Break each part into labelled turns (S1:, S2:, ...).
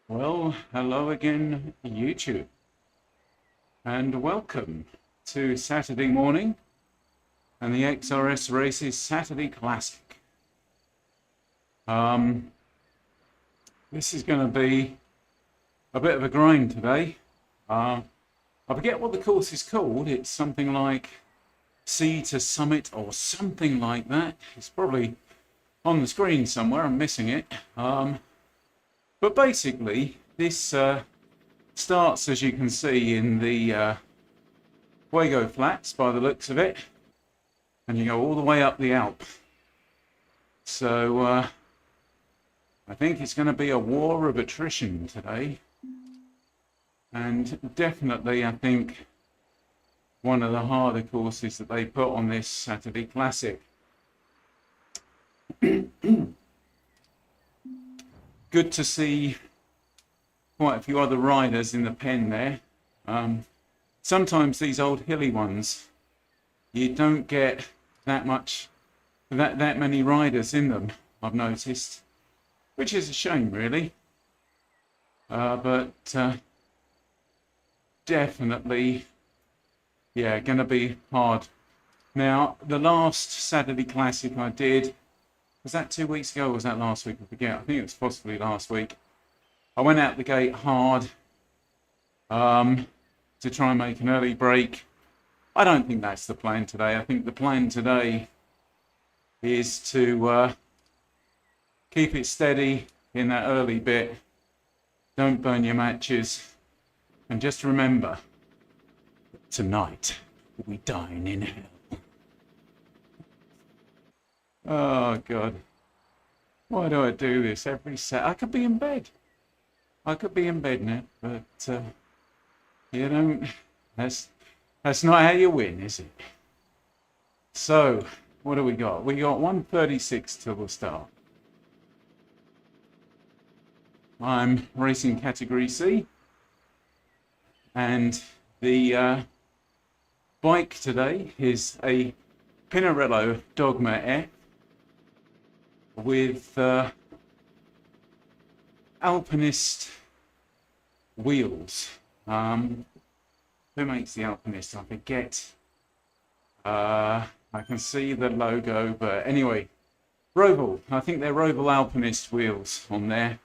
S1: Well, hello again, YouTube, and welcome to Saturday morning and the XRS Races Saturday Classic. This is going to be a bit of a grind today. I forget what the course is called. It's something like Sea to Summit or something like that. It's probably on the screen somewhere. I'm missing it. But basically, this starts, as you can see, in the Fuego Flats by the looks of it, and you go all the way up the Alpe. So I think it's going to be a war of attrition today, and definitely I think one of the harder courses that they put on this Saturday Classic. Good to see quite a few other riders in the pen there. Sometimes these old hilly ones, you don't get that many riders in them, I've noticed, which is a shame really. But definitely, yeah, going to be hard. Now, the last Saturday Classic I did, was that 2 weeks ago or was that last week? I forget. I think it was possibly last week. I went out the gate hard to try and make an early break. I don't think that's the plan today. I think the plan today is to keep it steady in that early bit. Don't burn your matches. And just remember, tonight we dine in hell. Oh God, why do I do this every Saturday? I could be in bed. I could be in bed now, but you know, that's not how you win, is it? So, what do we got? We got 1:36 till the start. I'm racing category C, and the bike today is a Pinarello Dogma F with Alpinist wheels. Who makes the Alpinist? I forget. I can see the logo, but anyway, Roval. I think they're Roval Alpinist wheels on there.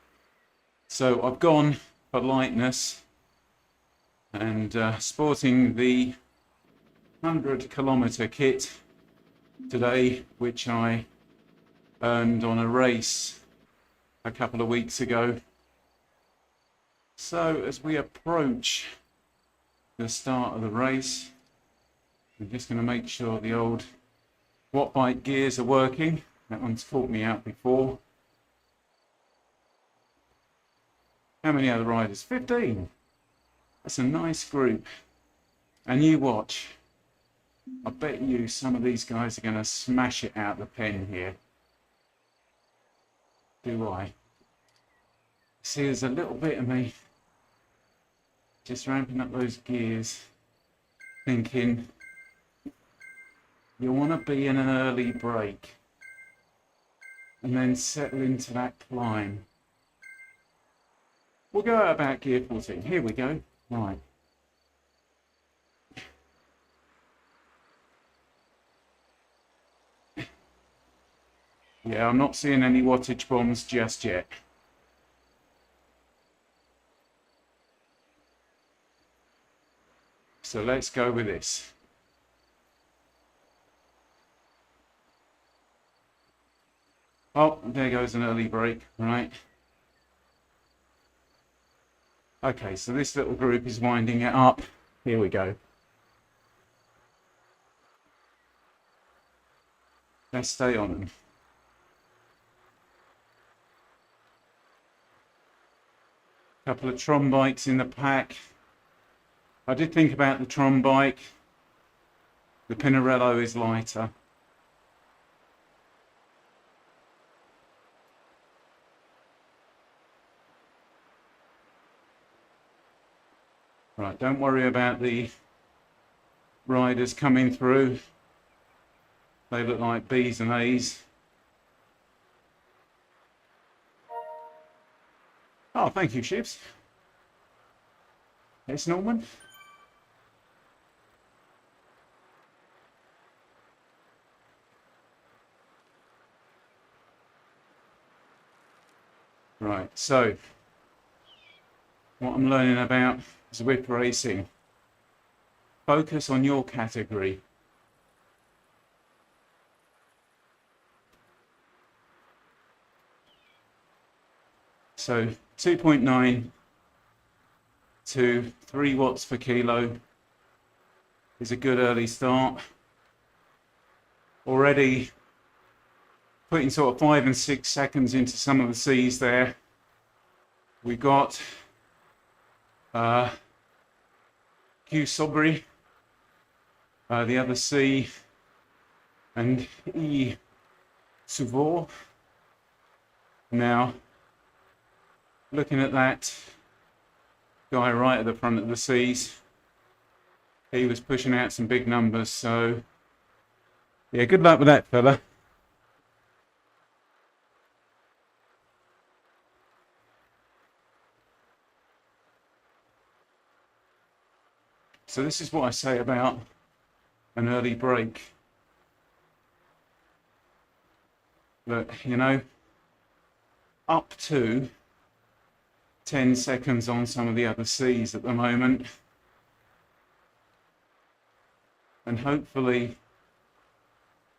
S1: So I've gone for lightness and sporting the 100-kilometer kit today, which I earned on a race a couple of weeks ago. So as we approach the start of the race, I'm just going to make sure the old Wattbike gears are working. That one's caught me out before. How many other riders? 15. That's a nice group. And you watch. I bet you some of these guys are going to smash it out the pen here. Do I? See, there's a little bit of me just ramping up those gears, thinking you want to be in an early break and then settle into that climb. We'll go out about gear 14. Here we go. Right. Yeah, I'm not seeing any wattage bombs just yet. So let's go with this. Oh, there goes an early break, right? Okay, so this little group is winding it up. Here we go. Let's stay on them. Couple of Tron bikes in the pack. I did think about the Tron bike. The Pinarello is lighter. Right, don't worry about the riders coming through. They look like B's and A's. Oh, thank you, Shivs. Yes, Norman. Right, so what I'm learning about is whip racing. Focus on your category. So 2.9 to 3 watts per kilo is a good early start. Already putting sort of 5 and 6 seconds into some of the C's there. We got Q Sobri, the other C, and E Suvor. Now, looking at that guy right at the front of the C's, he was pushing out some big numbers, so yeah, good luck with that fella. So this is what I say about an early break. Look, you know, up to 10 seconds on some of the other C's at the moment. And hopefully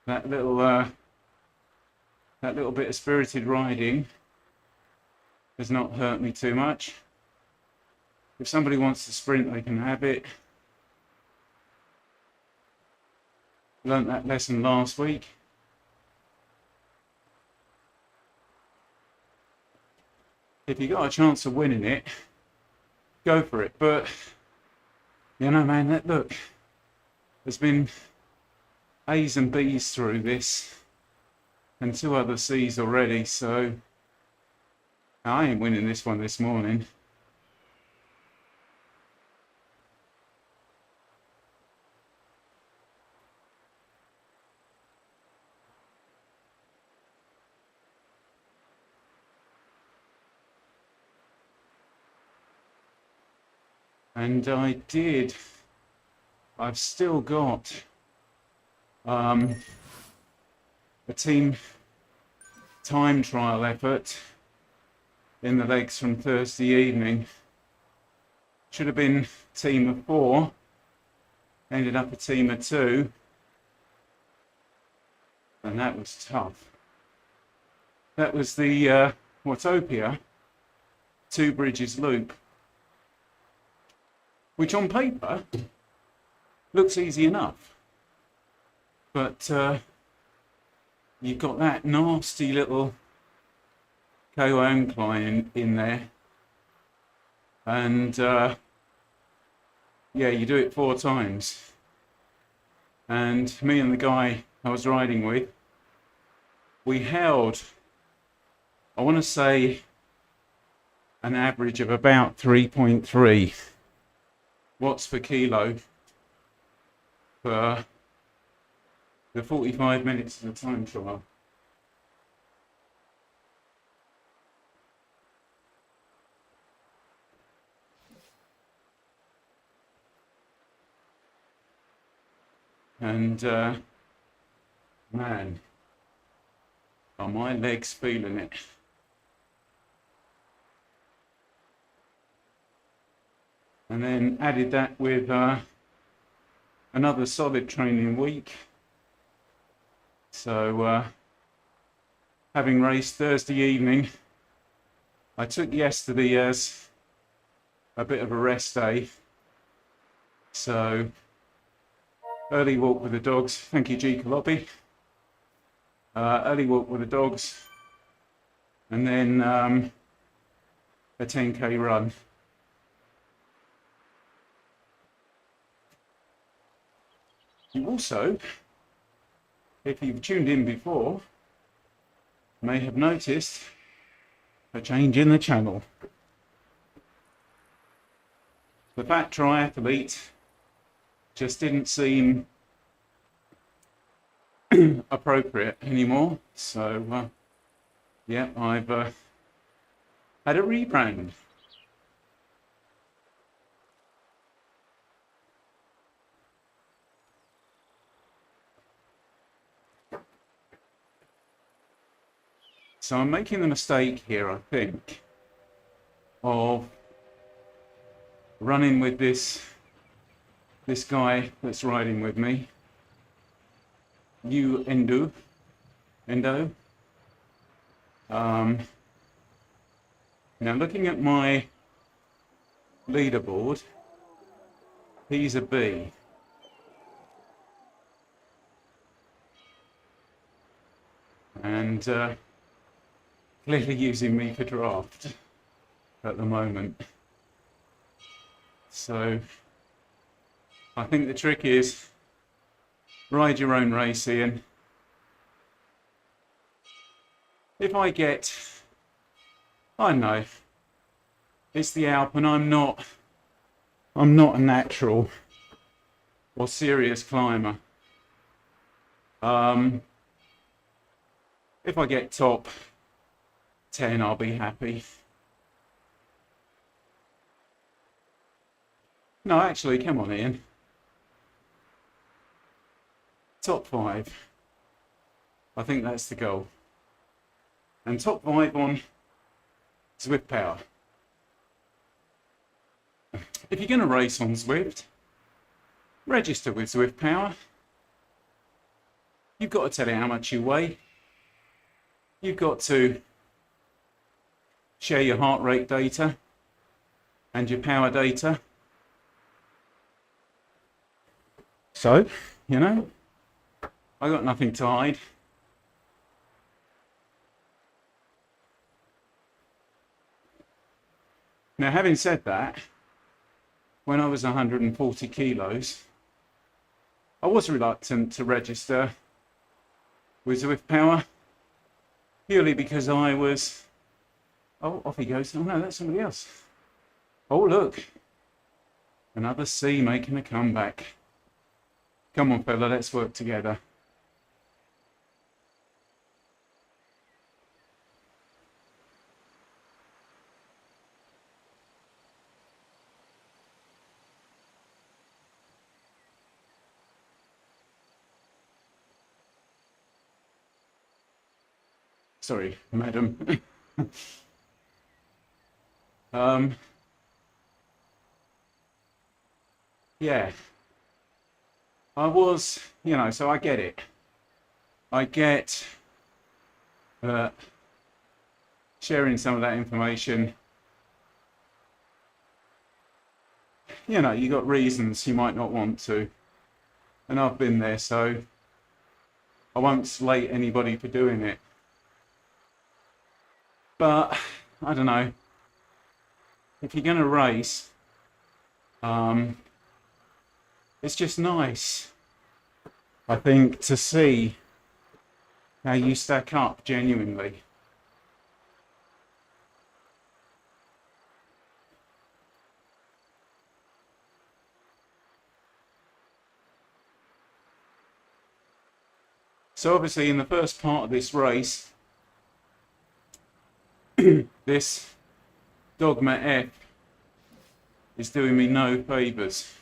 S1: that little bit of spirited riding has not hurt me too much. If somebody wants to sprint, they can have it. Learned that lesson last week. If you got a chance of winning it, go for it. But you know, man, look, there's been A's and B's through this, and 2 other C's already. So I ain't winning this one this morning. And I've still got a team time trial effort in the legs from Thursday evening. Should have been a team of 4, ended up a team of 2, and that was tough. That was the Watopia 2 Bridges loop, which on paper looks easy enough, but you've got that nasty little KO incline in there, and yeah, you do it 4 times, and me and the guy I was riding with, we held, I want to say, an average of about 3.3 watts per kilo for the 45 minutes of the time trial. And man, are my legs feeling it. And then added that with another solid training week. So having raced Thursday evening, I took yesterday as a bit of a rest day. So early walk with the dogs. Thank you, G. Calopi. Early walk with the dogs, and then a 10k run. You also, if you've tuned in before, may have noticed a change in the channel. The fat triathlete just didn't seem appropriate anymore, so yeah, I've had a rebrand. So I'm making the mistake here, I think, of running with this guy that's riding with me, Endo. Now looking at my leaderboard, he's a B. And clearly using me for draft at the moment. So I think the trick is ride your own race, Ian. If I get, I don't know, it's the Alpe and I'm not a natural or serious climber. If I get top 10, I'll be happy. No, actually, come on, Ian. Top 5. I think that's the goal. And top 5 on Zwift Power. If you're going to race on Zwift, register with Zwift Power. You've got to tell it how much you weigh. You've got to share your heart rate data and your power data. So, you know, I got nothing to hide. Now, having said that, when I was 140 kilos, I was reluctant to register with Zwift Power, purely because I was, oh, off he goes. Oh no, that's somebody else. Oh, look, another C making a comeback. Come on, fella, let's work together. Sorry, madam. Yeah, I was, you know, so I get it. I get sharing some of that information. You know, you got reasons you might not want to, and I've been there, so I won't slate anybody for doing it. But I don't know, if you're going to race, it's just nice, I think, to see how you stack up genuinely. So obviously in the first part of this race, this Dogma F is doing me no favours.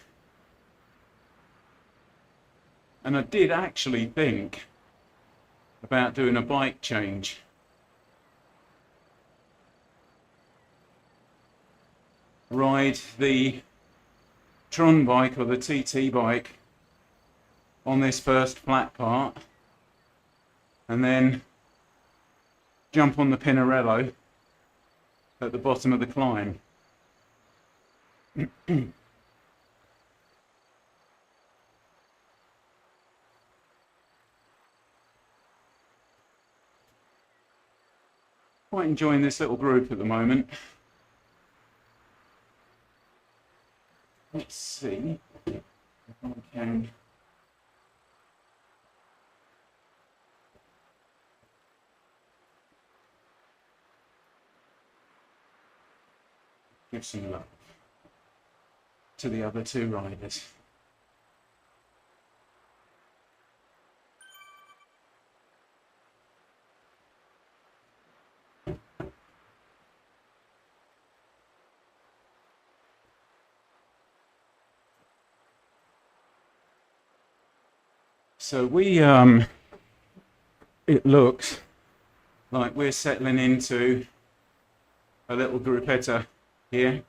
S1: And I did actually think about doing a bike change. Ride the Tron bike or the TT bike on this first flat part, and then jump on the Pinarello at the bottom of the climb. Quite enjoying this little group at the moment. Let's see if I can give some love to the other two riders. So it looks like we're settling into a little gruppetta here,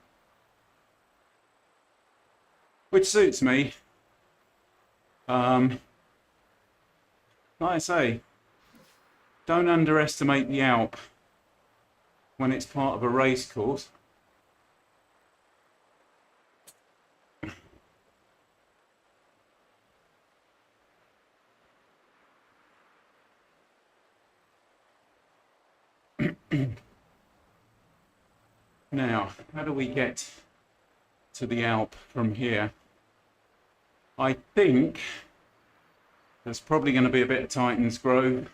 S1: which suits me. Like I say, don't underestimate the Alpe when it's part of a race course. Now, how do we get to the Alpe from here? I think there's probably going to be a bit of Titan's Grove,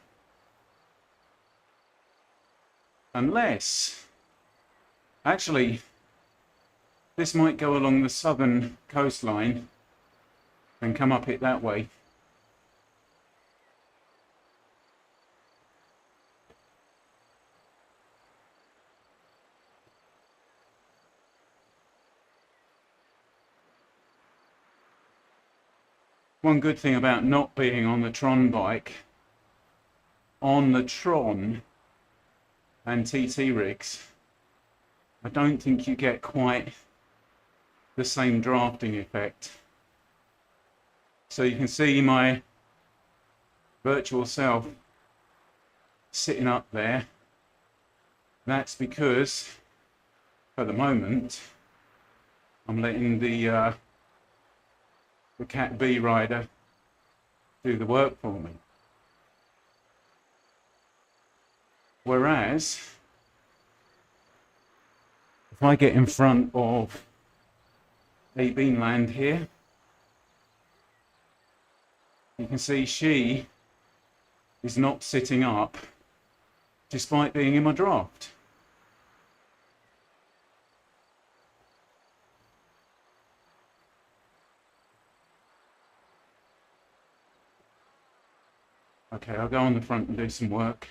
S1: unless, actually, this might go along the southern coastline and come up it that way. One good thing about not being on the Tron bike, on the Tron and TT rigs, I don't think you get quite the same drafting effect. So you can see my virtual self sitting up there. That's because at the moment I'm letting the Cat B rider do the work for me. Whereas, if I get in front of a Beanland here, you can see she is not sitting up despite being in my draft. Okay, I'll go on the front and do some work.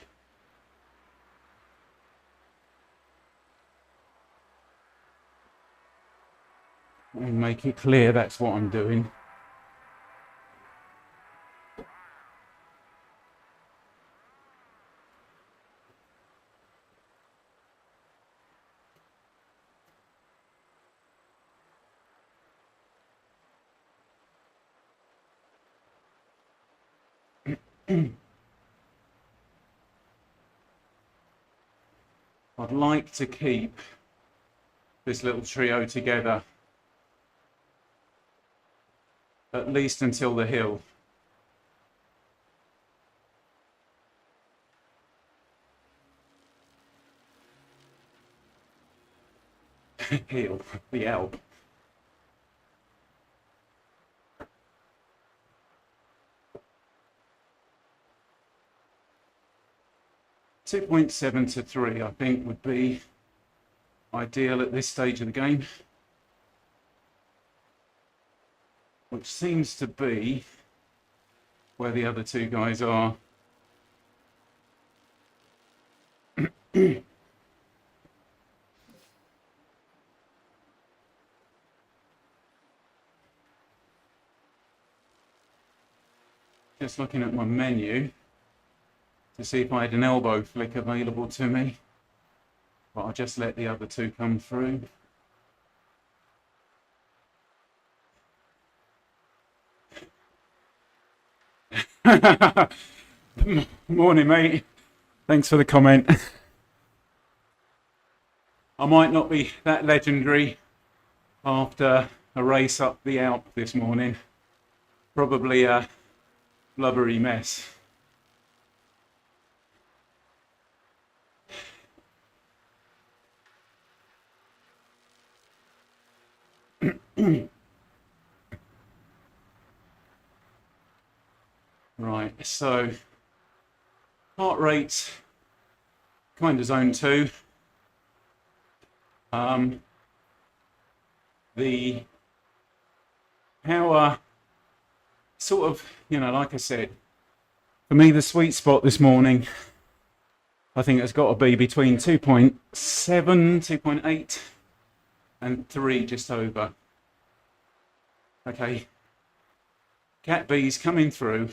S1: And make it clear that's what I'm doing. I'd like to keep this little trio together at least until the hill. Hill, the Alpe. .7 to 3, I think, would be ideal at this stage of the game, which seems to be where the other two guys are. Just looking at my menu to see if I had an elbow flick available to me, but I'll just let the other two come through. Morning, mate. Thanks for the comment. I might not be that legendary after a race up the Alpe this morning. Probably a blubbery mess. Right, so heart rate kind of zone 2. the power sort of, like I said, for me, the sweet spot this morning, I think it's got to be between 2.7, 2.8 and 3, just over. Okay, Cat B's coming through,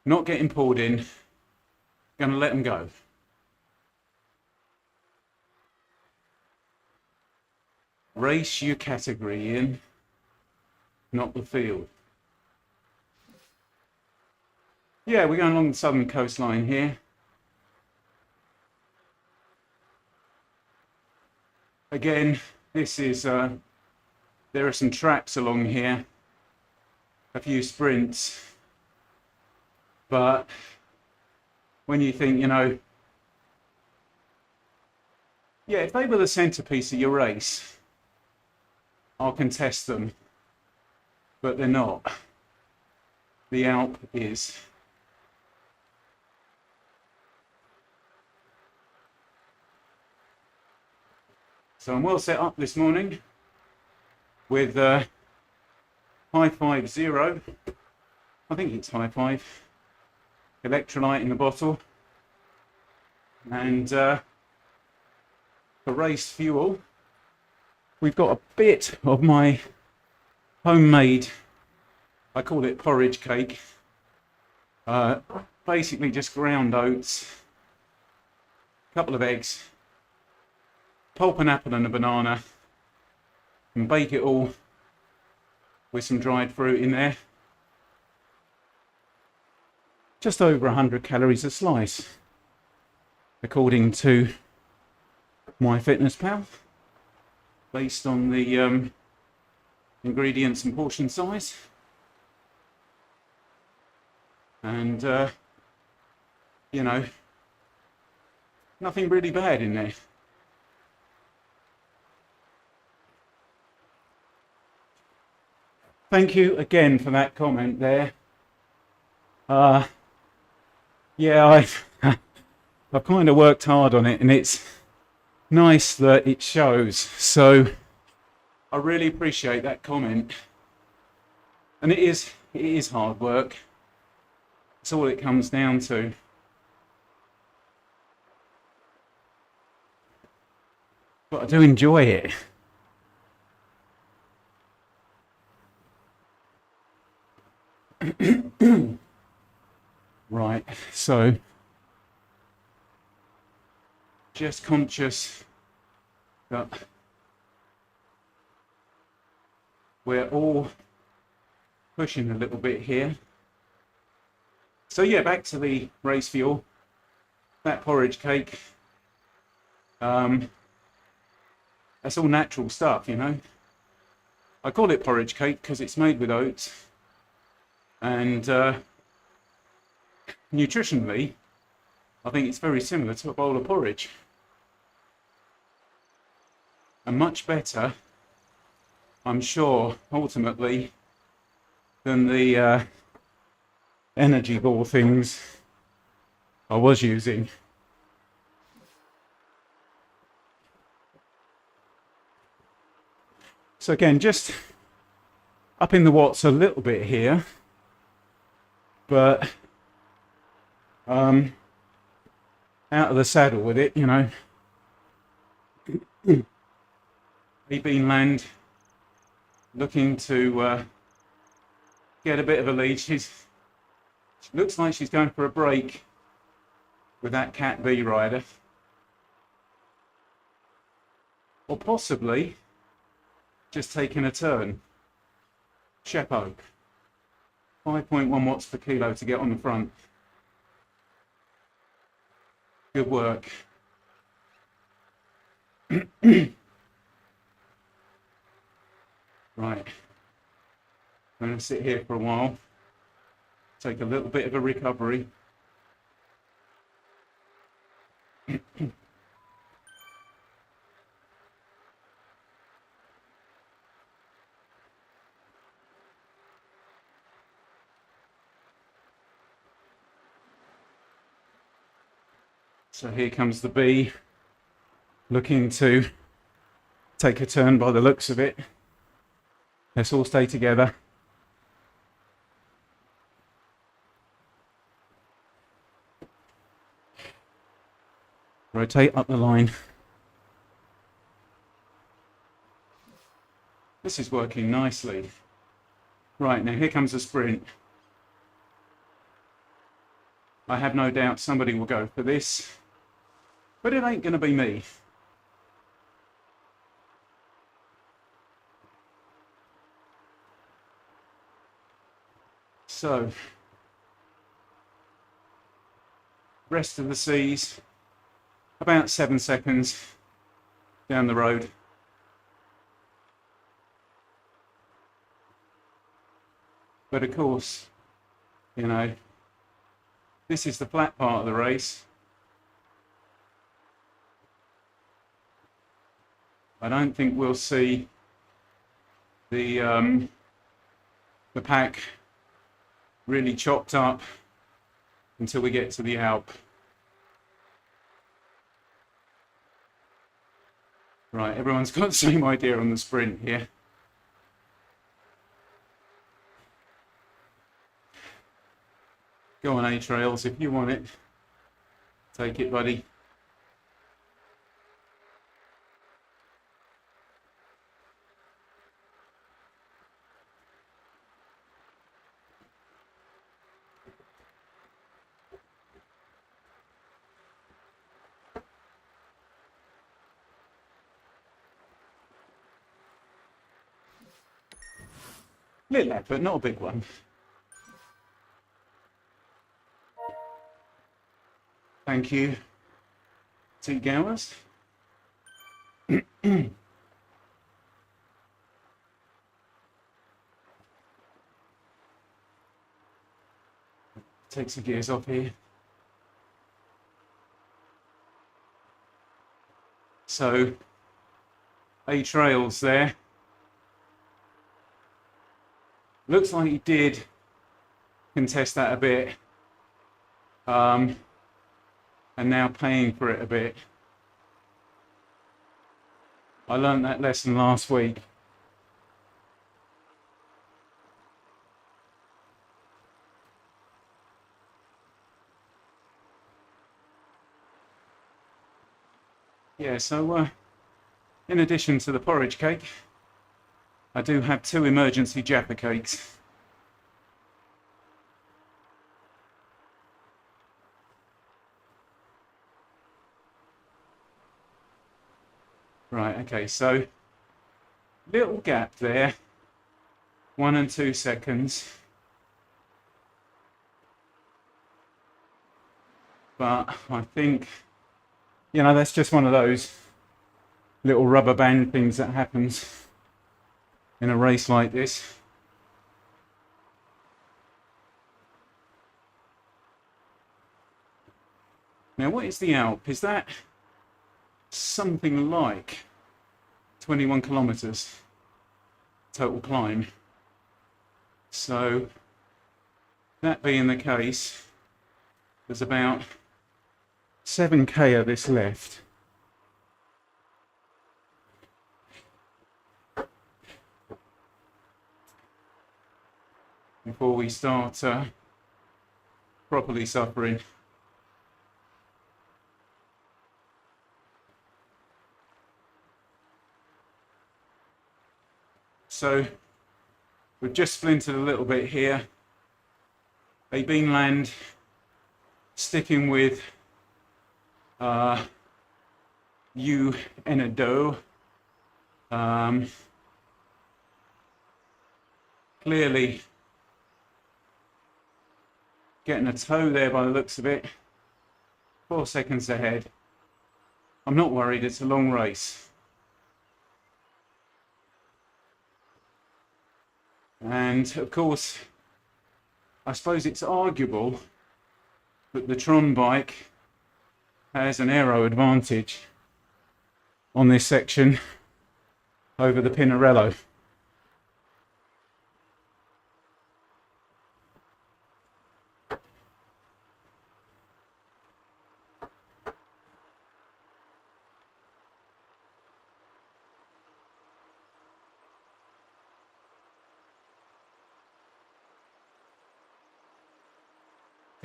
S1: not getting pulled in, going to let them go. Race your category in, not the field. Yeah, we're going along the southern coastline here. Again, this is, there are some traps along here, a few sprints, but when you think, yeah, if they were the centerpiece of your race, I'll contest them, but they're not. The Alpe is. So I'm well set up this morning with High 5 Zero. I think it's High 5. Electrolyte in the bottle. And for race fuel, we've got a bit of my homemade, I call it porridge cake. Basically just ground oats, a couple of eggs, pulp an apple and a banana, and bake it all with some dried fruit in there. Just over 100 calories a slice, according to MyFitnessPal, based on the ingredients and portion size. And, nothing really bad in there. Thank you again for that comment there. Yeah, I've kind of worked hard on it, and it's nice that it shows. So I really appreciate that comment. And it is hard work. That's all it comes down to. But I do enjoy it. Right, so just conscious that we're all pushing a little bit here. So yeah, back to the race fuel, that porridge cake, that's all natural stuff, I call it porridge cake because it's made with oats. And nutritionally, I think it's very similar to a bowl of porridge. And much better, I'm sure, ultimately, than the energy ball things I was using. So again, just up in the watts a little bit here. But out of the saddle with it, Bean Land looking to get a bit of a lead. She looks like she's going for a break with that Cat B rider, or possibly just taking a turn. Chapeau. 5.1 watts per kilo to get on the front. Good work. Right. I'm going to sit here for a while, take a little bit of a recovery. So here comes the bee, looking to take a turn by the looks of it. Let's all stay together. Rotate up the line. This is working nicely. Right, now here comes the sprint. I have no doubt somebody will go for this, but it ain't going to be me. So, rest of the seas, about 7 seconds down the road. But of course, you know, this is the flat part of the race. I don't think we'll see the pack really chopped up until we get to the Alpe. Right, everyone's got the same idea on the sprint here. Go on, A-Trails, if you want it. Take it, buddy. Little effort, not a big one. Thank you, 2 Gowers. Take some gears off here. So, A-Trails there. Looks like he did contest that a bit. And now paying for it a bit. I learned that lesson last week. Yeah, so in addition to the porridge cake, I do have 2 emergency Jaffa cakes. Right, okay, so little gap there, 1 and 2 seconds. But I think, you know, that's just one of those little rubber band things that happens in a race like this. Now, what is the Alpe? Is that something like 21 kilometers total climb? So, that being the case, there's about 7k of this left. Before we start properly suffering. So we've just splintered a little bit here. A beanland sticking with U and a dough. Clearly getting a toe there by the looks of it. 4 seconds ahead. I'm not worried, it's a long race. And of course, I suppose it's arguable that the Tron bike has an aero advantage on this section over the Pinarello.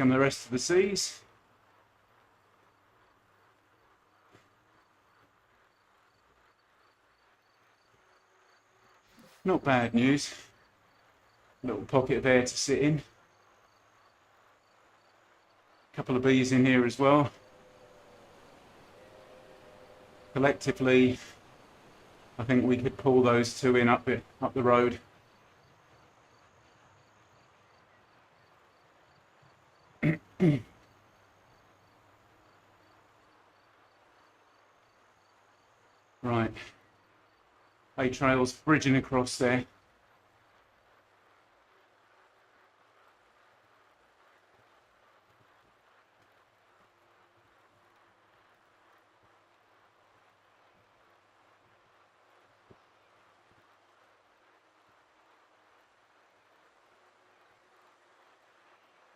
S1: come the rest of the seas. Not bad news. Little pocket of air to sit in. Couple of bees in here as well. Collectively, I think we could pull those two in up the road. Right. A-trail's bridging across there.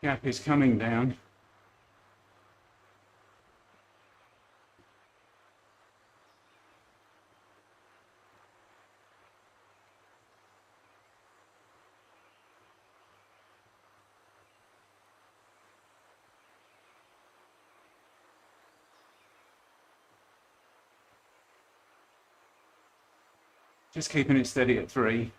S1: Gap is coming down. Just keeping it steady at 3.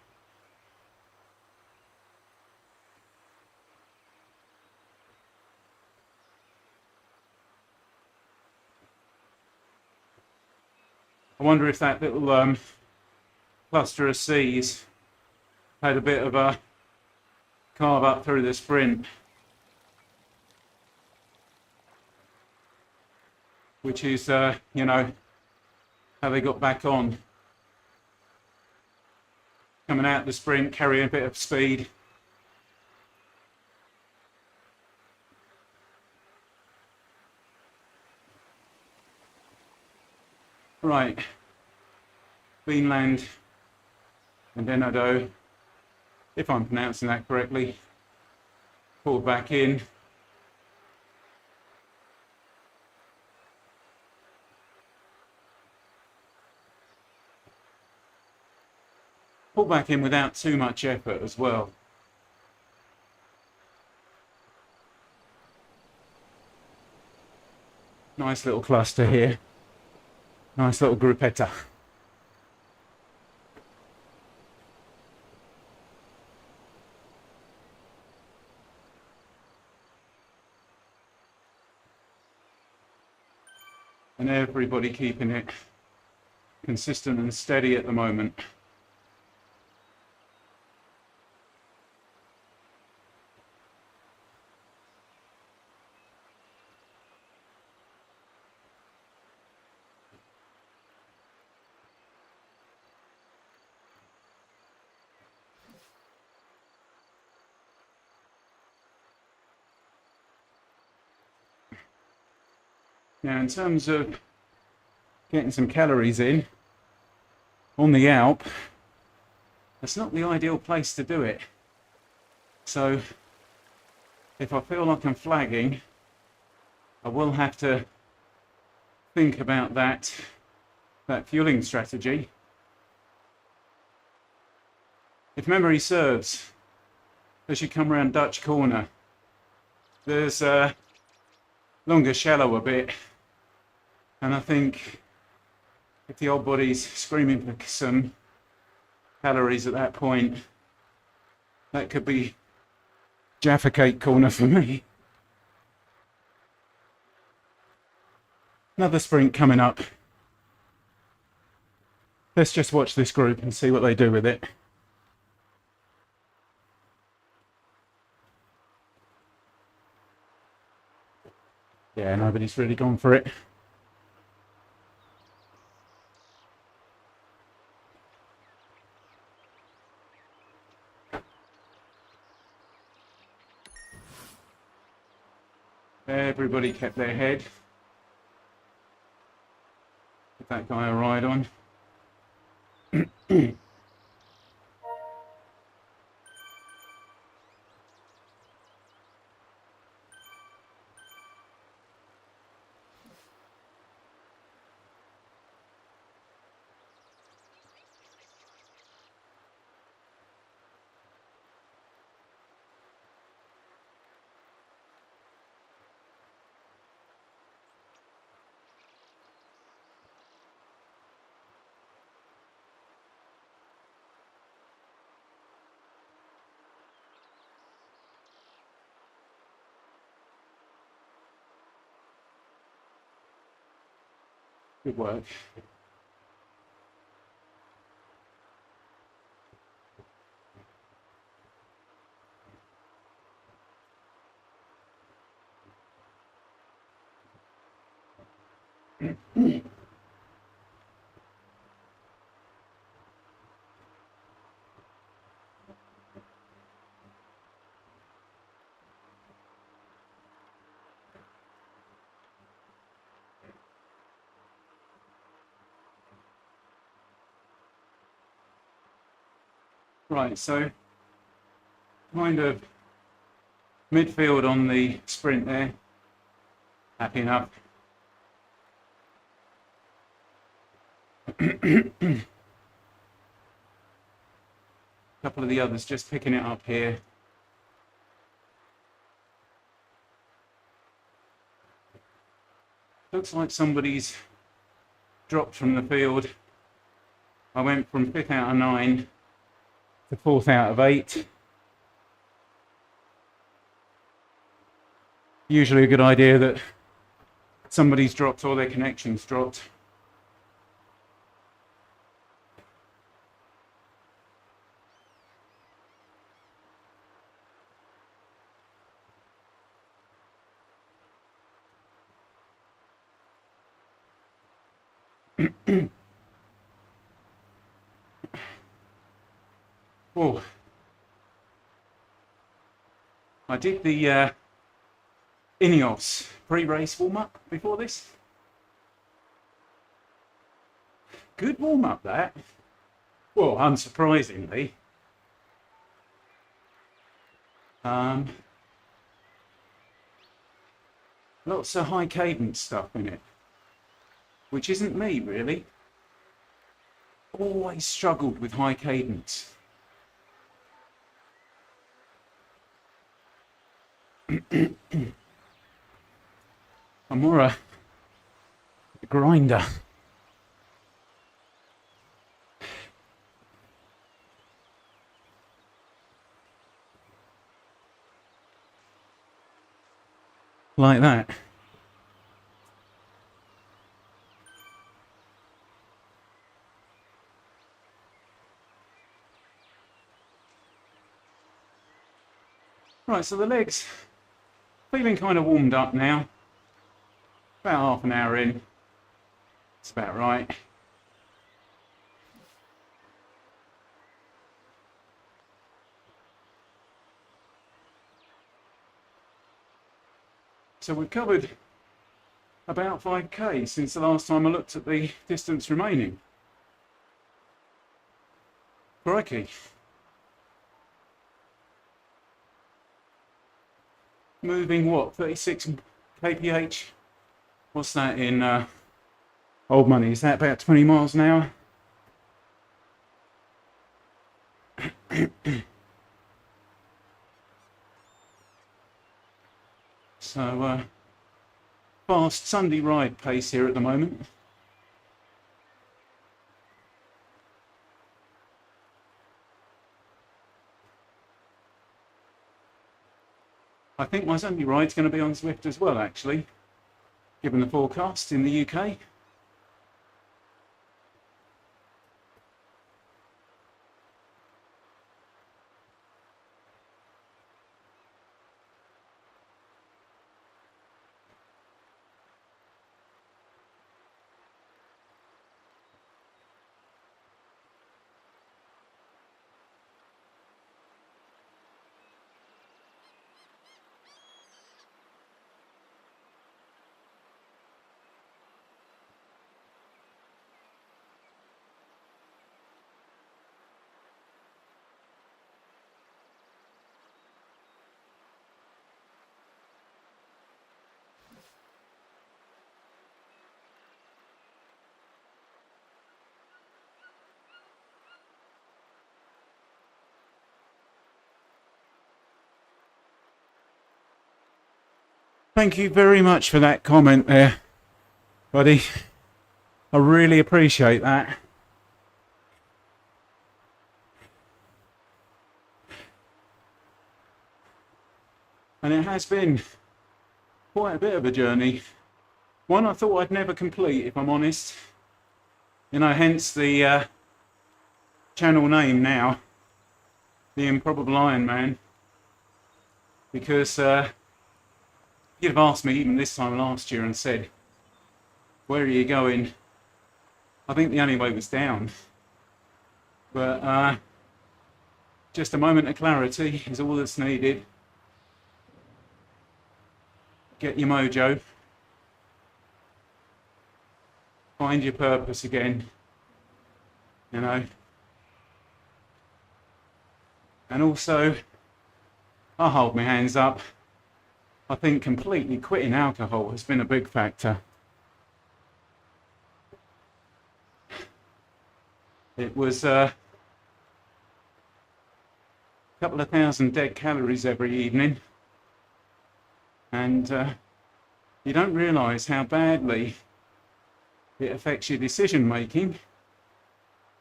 S1: I wonder if that little cluster of seas had a bit of a carve up through the sprint, which is, you know, how they got back on. Coming out the sprint, carrying a bit of speed. Right, Beanland and Enado, if I'm pronouncing that correctly, pulled back in. Pulled back in without too much effort as well. Nice little cluster here. Nice little gruppetta. And everybody keeping it consistent and steady at the moment. Now, in terms of getting some calories in on the Alp, that's not the ideal place to do it. So if I feel like I'm flagging, I will have to think about that fueling strategy. If memory serves, as you come around Dutch Corner, there's a longer, shallower bit. And I think if the old body's screaming for some calories at that point, that could be Jaffa Cake corner for me. Another sprint coming up. Let's just watch this group and see what they do with it. Yeah, nobody's really gone for it. Everybody kept their head. Give that guy a ride on. Good work. Right, so kind of midfield on the sprint there. Happy enough. Couple of the others just picking it up here. Looks like somebody's dropped from the field. I went from 5th out of 9 to 4th out of 8. Usually a good idea that somebody's dropped or their connection's dropped. Oh, I did the Ineos pre-race warm-up before this. Good warm-up that. Well, unsurprisingly. Lots of high cadence stuff in it, which isn't me really. Always struggled with high cadence. I'm more a grinder. Like that. Right, so the legs feeling kind of warmed up now. About half an hour in. It's about right. So we've covered about 5k since the last time I looked at the distance remaining. Crikey. Moving what, 36 kph? What's that in old money? Is that about 20 miles an hour? So fast Sunday ride pace here at the moment. I think my Sunday ride's going to be on Zwift as well, actually, given the forecast in the UK. Thank you very much for that comment there, buddy. I really appreciate that. And it has been quite a bit of a journey One I thought I'd never complete, if I'm honest. You know, hence the channel name now, The Improbable Iron Man. Because you'd have asked me even this time last year and said, where are you going? I think the only way was down. But just a moment of clarity is all that's needed. Get your mojo. Find your purpose again. You know. And also, I'll hold my hands up. I think completely quitting alcohol has been a big factor. It was a couple of thousand dead calories every evening. And you don't realise how badly it affects your decision making,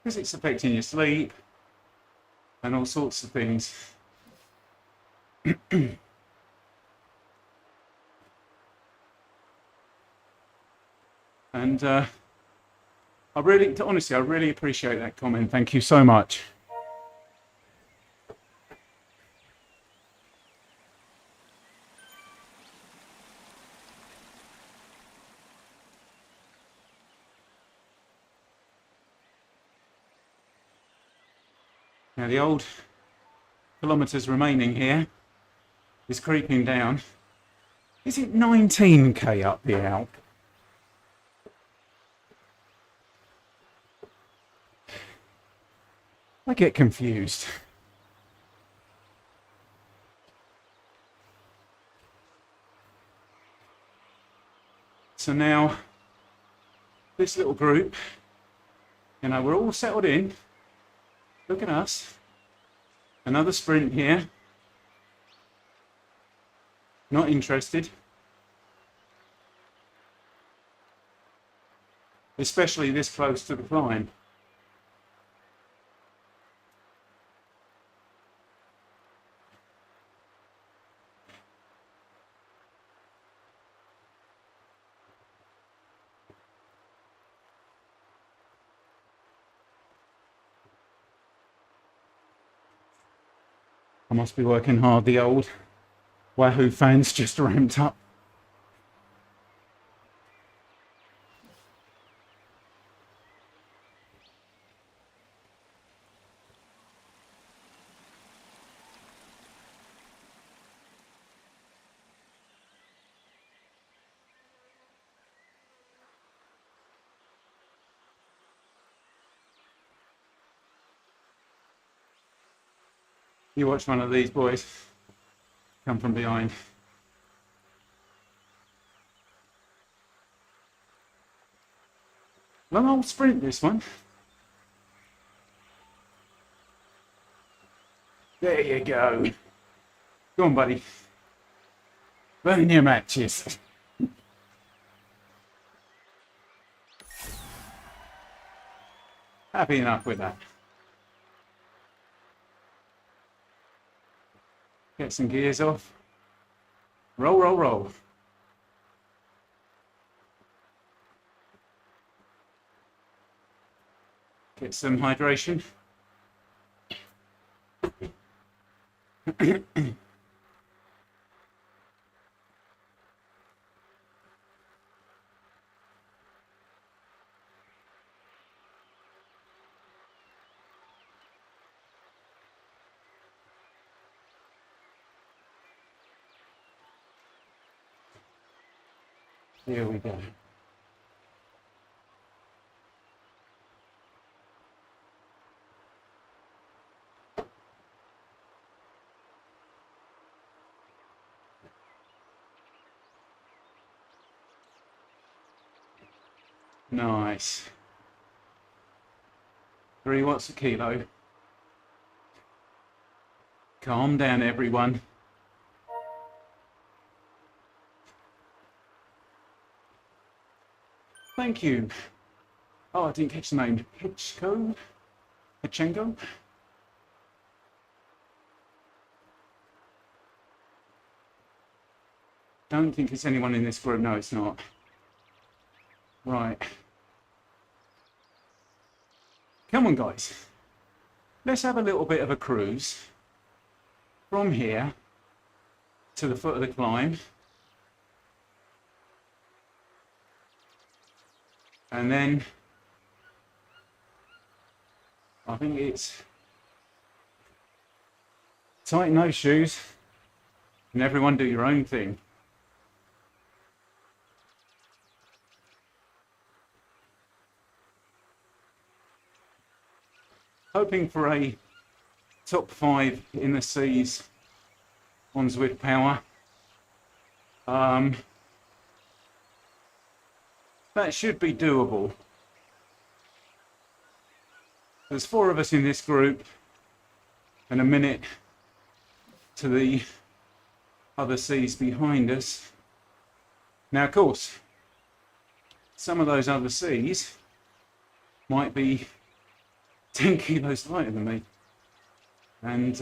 S1: because it's affecting your sleep and all sorts of things. And honestly, I really appreciate that comment. Thank you so much. Now the old kilometres remaining here is creeping down. Is it 19k up the Alpe? I get confused. So now, this little group, you know, we're all settled in. Look at us. Another sprint here. Not interested. Especially this close to the climb. I must be working hard. The old Wahoo fans just ramped up. You watch one of these boys come from behind. Long old sprint, this one. There you go. Go on, buddy. Burn your matches. Happy enough with that. Get some gears off. Roll, roll, roll. Get some hydration. Here we go. Nice. 3 watts a kilo. Calm down, everyone. Thank you. Oh, I didn't catch the name. Hichenko? Don't think it's anyone in this group. No, it's not. Right. Come on, guys. Let's have a little bit of a cruise from here to the foot of the climb. And then I think it's tighten those shoes and everyone do your own thing. Hoping for a top 5 in the seas, ones with power. That should be doable. There's 4 of us in this group and a minute to the other seas behind us. Now, of course, some of those other seas might be 10 kilos lighter than me, and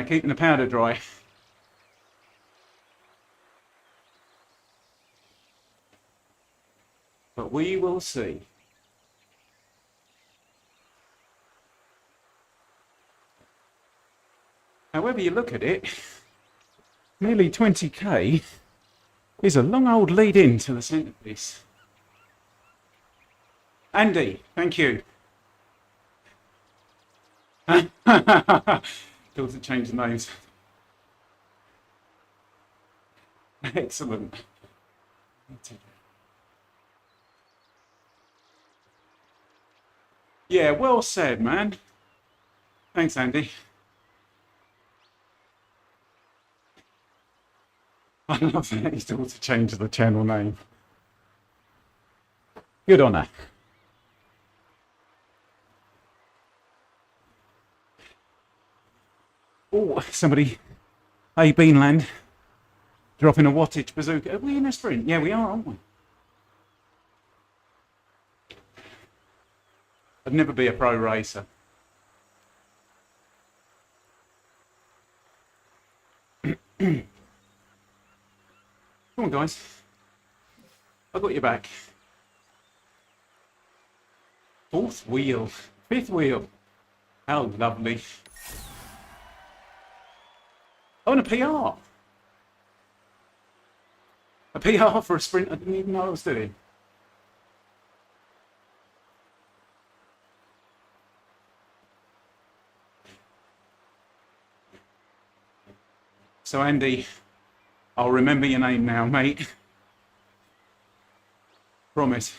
S1: keeping the powder dry. But we will see. However you look at it, nearly 20k is a long old lead in to the centrepiece. Andy, thank you. Doesn't change the names. Excellent. Yeah, well said, man. Thanks, Andy. I love that he's also changed the channel name. Good on her. Oh, somebody, hey, Beanland, dropping a wattage bazooka. Are we in a sprint? Yeah, we are, aren't we? I'd never be a pro racer. Come on, guys. I've got your back. 4th wheel, 5th wheel. How lovely. Oh, and a PR. A PR for a sprint I didn't even know I was doing. So, Andy, I'll remember your name now, mate. Promise.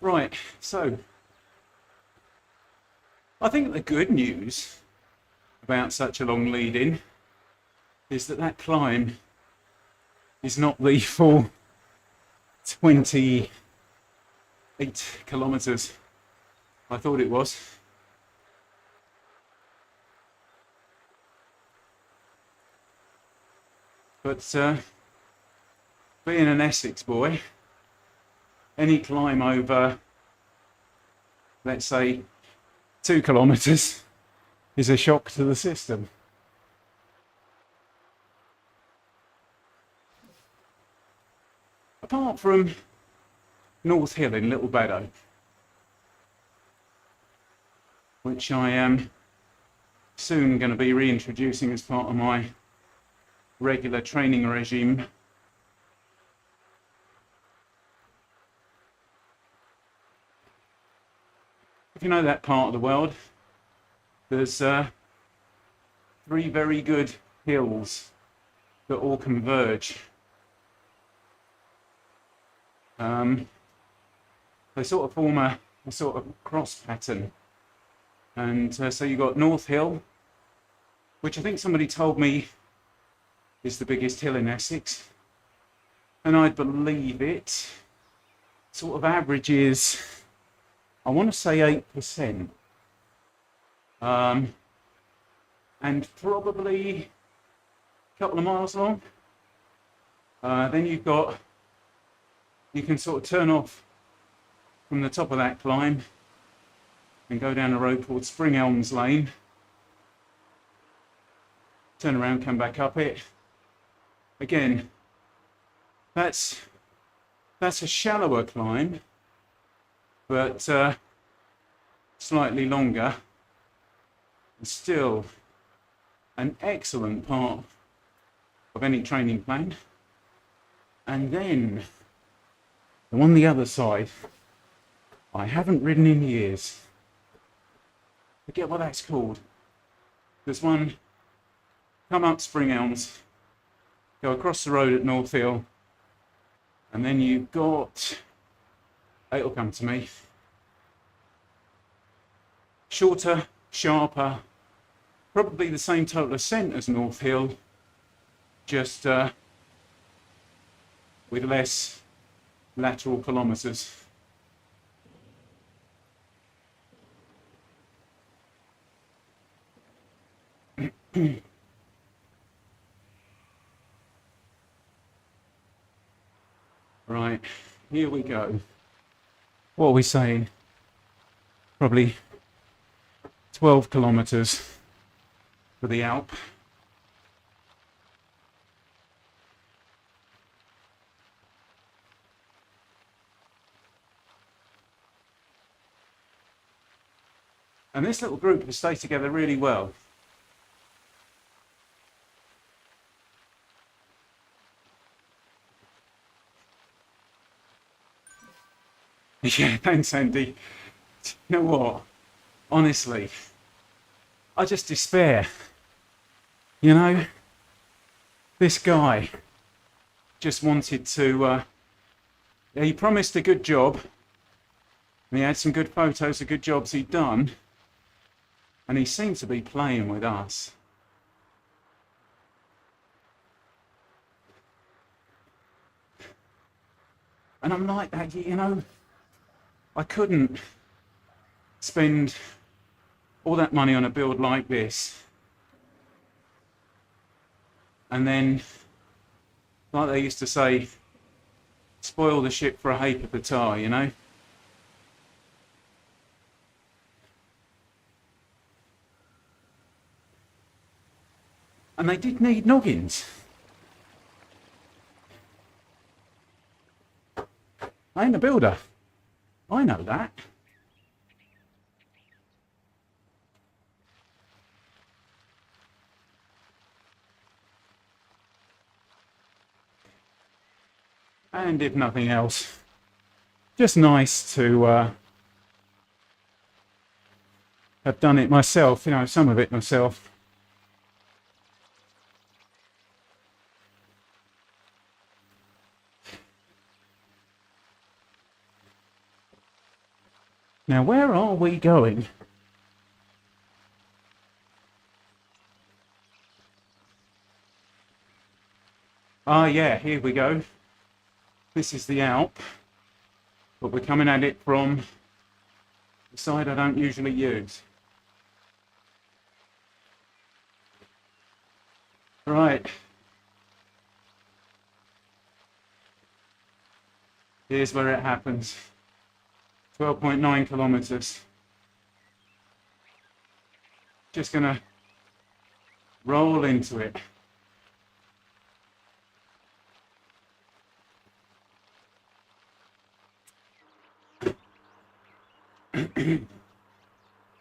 S1: Right, so I think the good news about such a long lead-in is that climb is not the full 28 kilometers I thought it was. But being an Essex boy, any climb over, let's say, 2 kilometers is a shock to the system. Apart from North Hill in Little Baddow, which I am soon going to be reintroducing as part of my regular training regime. If you know that part of the world, there's 3 very good hills that all converge. They sort of form a sort of cross pattern. And so you've got North Hill, which I think somebody told me is the biggest hill in Essex. And I believe it sort of averages, I want to say 8%. And probably a couple of miles long. Then you can sort of turn off from the top of that climb and go down the road towards Spring Elms Lane. Turn around, come back up it. Again, that's a shallower climb, but slightly longer. And still an excellent part of any training plan. And then on the other side, I haven't ridden in years. Forget what that's called. There's one, come up Spring Elms, go across the road at North Hill, and then you've got, it'll come to me, shorter, sharper, probably the same total ascent as North Hill, just with less lateral kilometres. Right, here we go. What are we saying? Probably 12 kilometres for the Alpe. And this little group has stayed together really well. Yeah, thanks, Andy. You know what? Honestly, I just despair. You know, this guy just wanted to, he promised a good job, and he had some good photos of good jobs he'd done, and he seemed to be playing with us. And I'm like that, you know, I couldn't spend all that money on a build like this and then, like they used to say, spoil the ship for a ha'porth of tar, you know? And they did need noggins. I ain't a builder. I know that. And if nothing else, just nice to have done it myself, you know, some of it myself. Now, where are we going? Ah, yeah, here we go. This is the Alpe, but we're coming at it from the side I don't usually use. Right. Here's where it happens. 12.9 kilometers. Just gonna roll into it.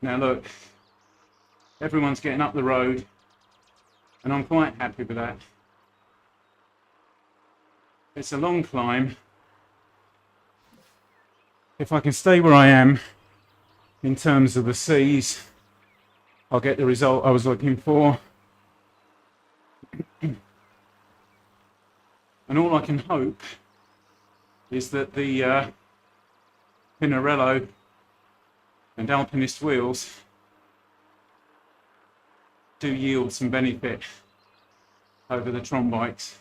S1: Now look, everyone's getting up the road, and I'm quite happy with that. It's a long climb. If I can stay where I am in terms of the seas, I'll get the result I was looking for. And all I can hope is that the Pinarello and Alpinist wheels do yield some benefit over the Tron bikes.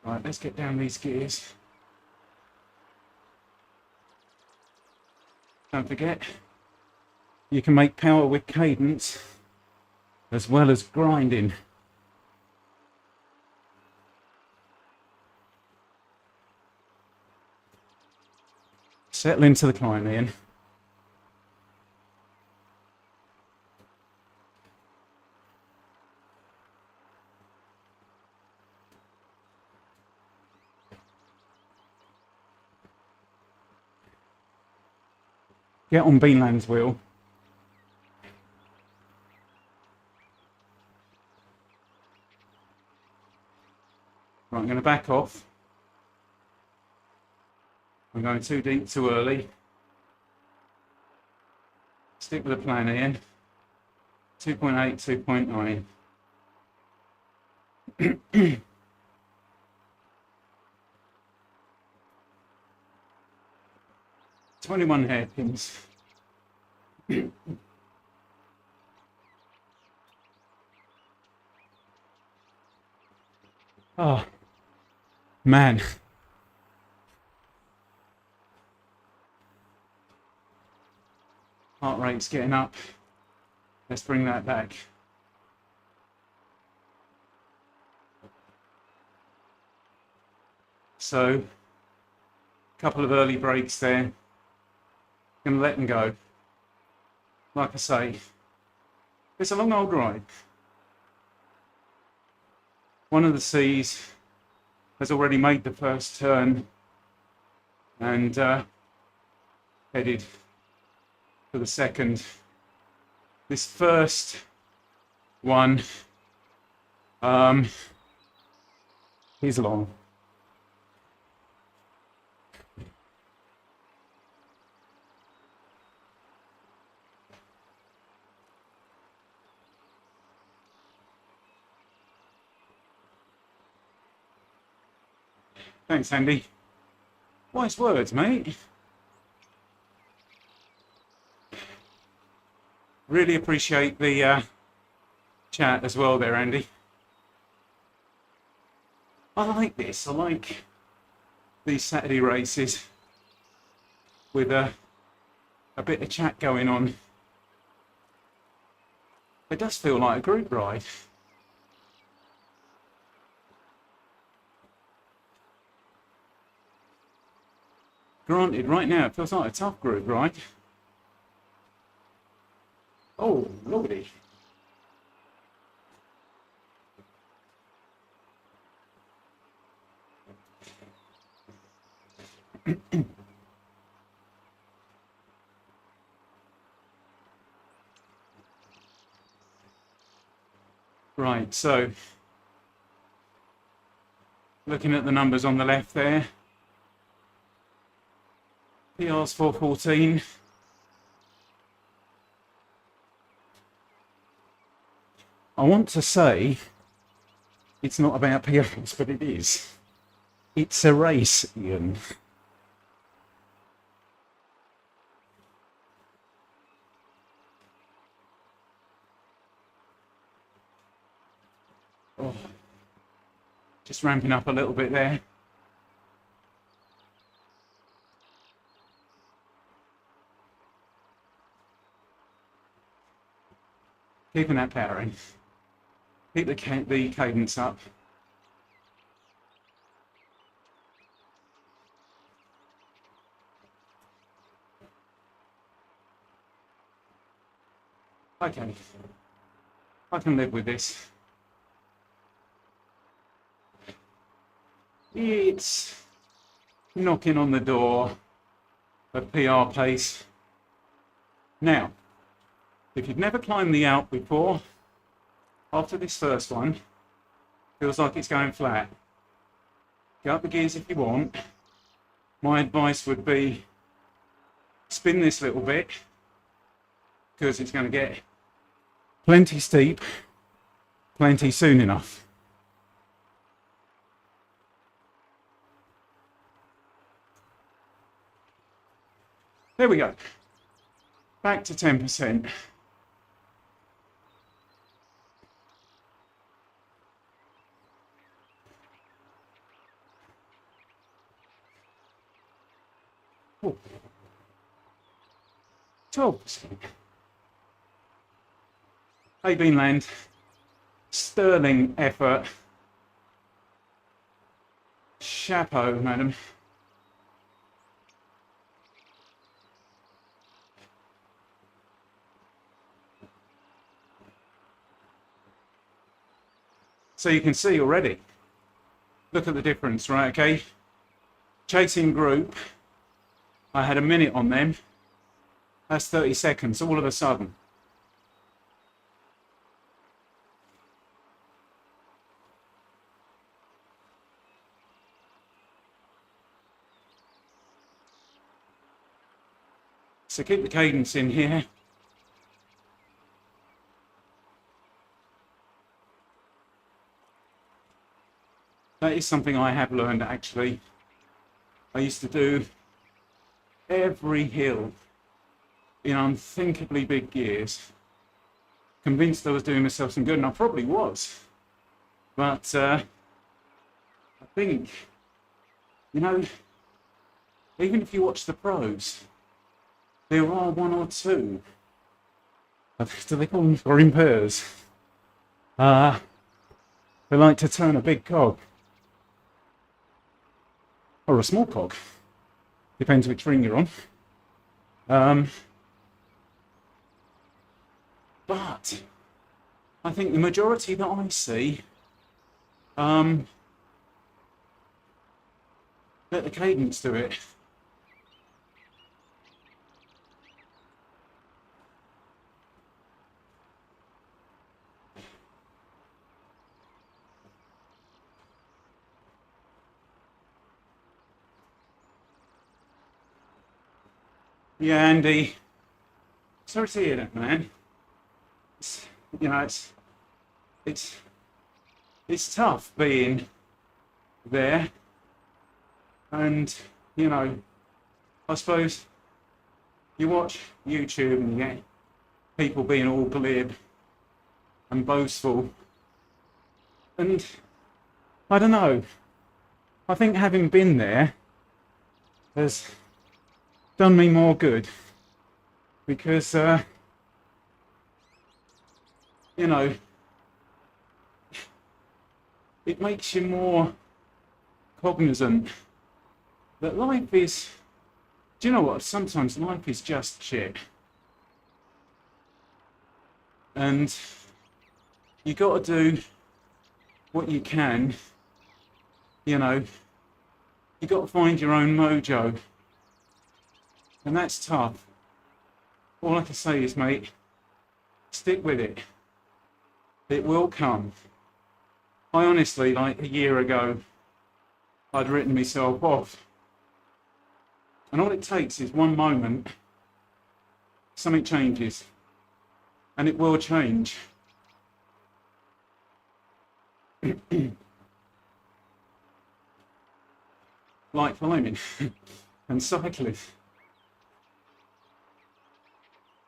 S1: Right, let's get down these gears. Don't forget, you can make power with cadence as well as grinding. Settle into the climb, Ian. Get on Beanland's wheel. Right, I'm going to back off. I'm going too deep too early. Stick with the plan, Ian. 2.8, 2.9. 21 hairpins. Oh, man. Heart rate's getting up. Let's bring that back. So, a couple of early breaks there. Gonna let them go. Like I say, it's a long old ride. One of the C's has already made the first turn and headed for the second. This first one is long. Thanks, Andy. Wise words, mate. Really appreciate the chat as well there, Andy. I like this. I like these Saturday races with a bit of chat going on. It does feel like a group ride. Granted, right now it feels like a tough group ride. Oh, lordy. Right, so looking at the numbers on the left there, PR's 414. I want to say it's not about PRs, but it is. It's a race, Ian. Oh, just ramping up a little bit there. Keeping that power in. Keep the cadence up. Okay, I can live with this. It's knocking on the door of PR pace. Now, if you've never climbed the Alpe before, after this first one, feels like it's going flat. Go up the gears if you want. My advice would be spin this little bit because it's going to get plenty steep, plenty soon enough. There we go. Back to 10%. Oh. 12%. Hey, Beanland. Sterling effort. Chapeau, madam. So you can see already, look at the difference, right? Okay, chasing group, I had a minute on them. That's 30 seconds all of a sudden. So keep the cadence in here. That is something I have learned actually. I used to do every hill in unthinkably big gears. Convinced I was doing myself some good, and I probably was. But I think, you know, even if you watch the pros, there are one or two, do they call them grimpeurs? They like to turn a big cog. Or a small cog. Depends which ring you're on. But I think the majority that I see, let the cadence do it. Yeah, Andy. Sorry to hear that, man. You know, it's tough being there, and you know, I suppose you watch YouTube and you get people being all glib and boastful, and I don't know. I think having been there has done me more good, because you know, it makes you more cognizant that life is, do you know what, sometimes life is just shit, and you got to do what you can. You know, you got to find your own mojo, and that's tough. All I can say is, mate, stick with it. It will come. I honestly, like a year ago, I'd written myself off. And all it takes is one moment, something changes, and it will change. Like climbing and cycling.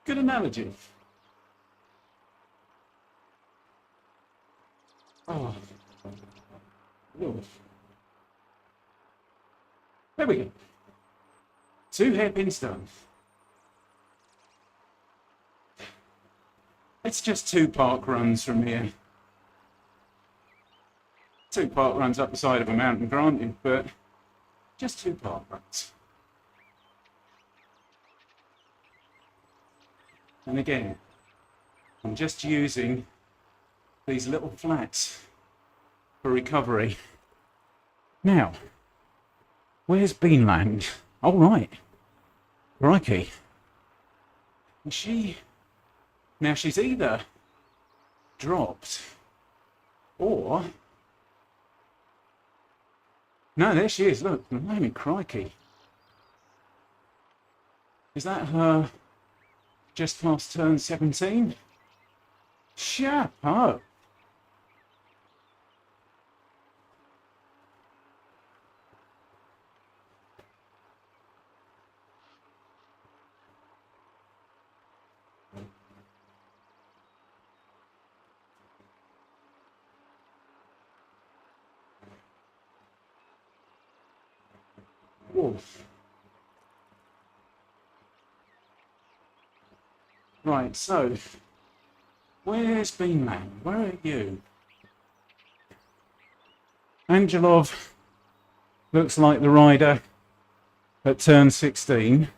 S1: Good analogy. Oh. Ooh. There we go. 2 hairpins done. It's just 2 park runs from here. 2 park runs up the side of a mountain, granted, but just 2 park runs. And again, I'm just using these little flats for recovery. Now, where's Beanland? Oh, right. Crikey. Now she's either dropped or, no, there she is, look, blimey, crikey. Is that her just past turn 17? Shut up. Wolf. Right, so where's Beanland? Where are you? Angelov looks like the rider at turn 16.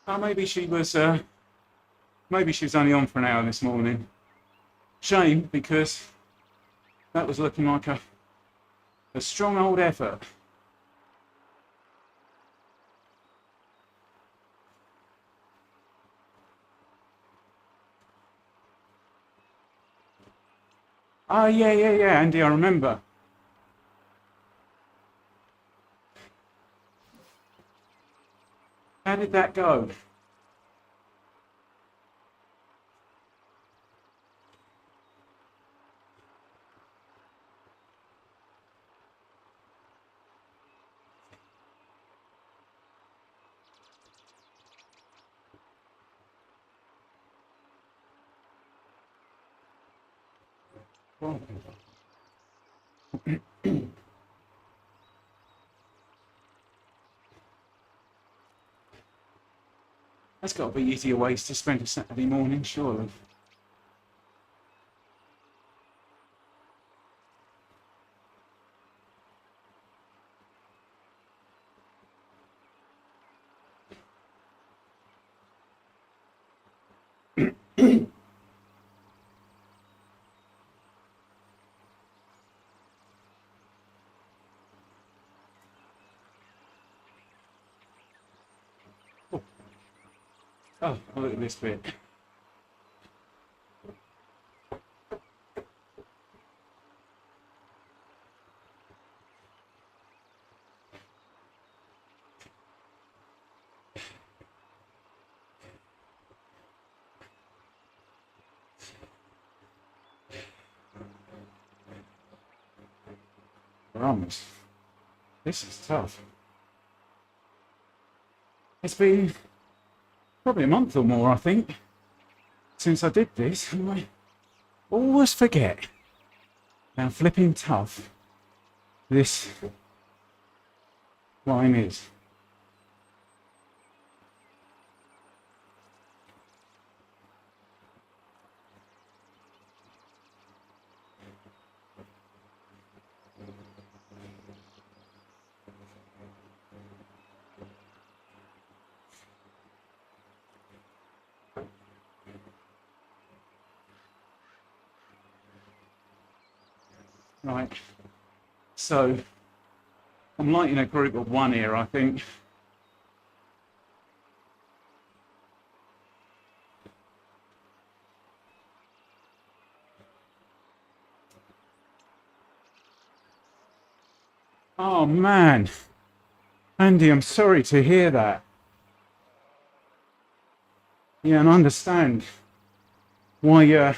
S1: Oh, maybe she was only on for an hour this morning. Shame, because that was looking like a strong old effort. Oh, yeah, Andy, I remember. How did that go? Well, that's got to be easier ways to spend a Saturday morning, surely. Oh, look at this bit. Crumbs. This is tough. It's been probably a month or more, I think, since I did this, and I always forget how flipping tough this line is. Right, so I'm lighting a group of one here, I think. Oh man, Andy, I'm sorry to hear that. Yeah, and I understand why you're,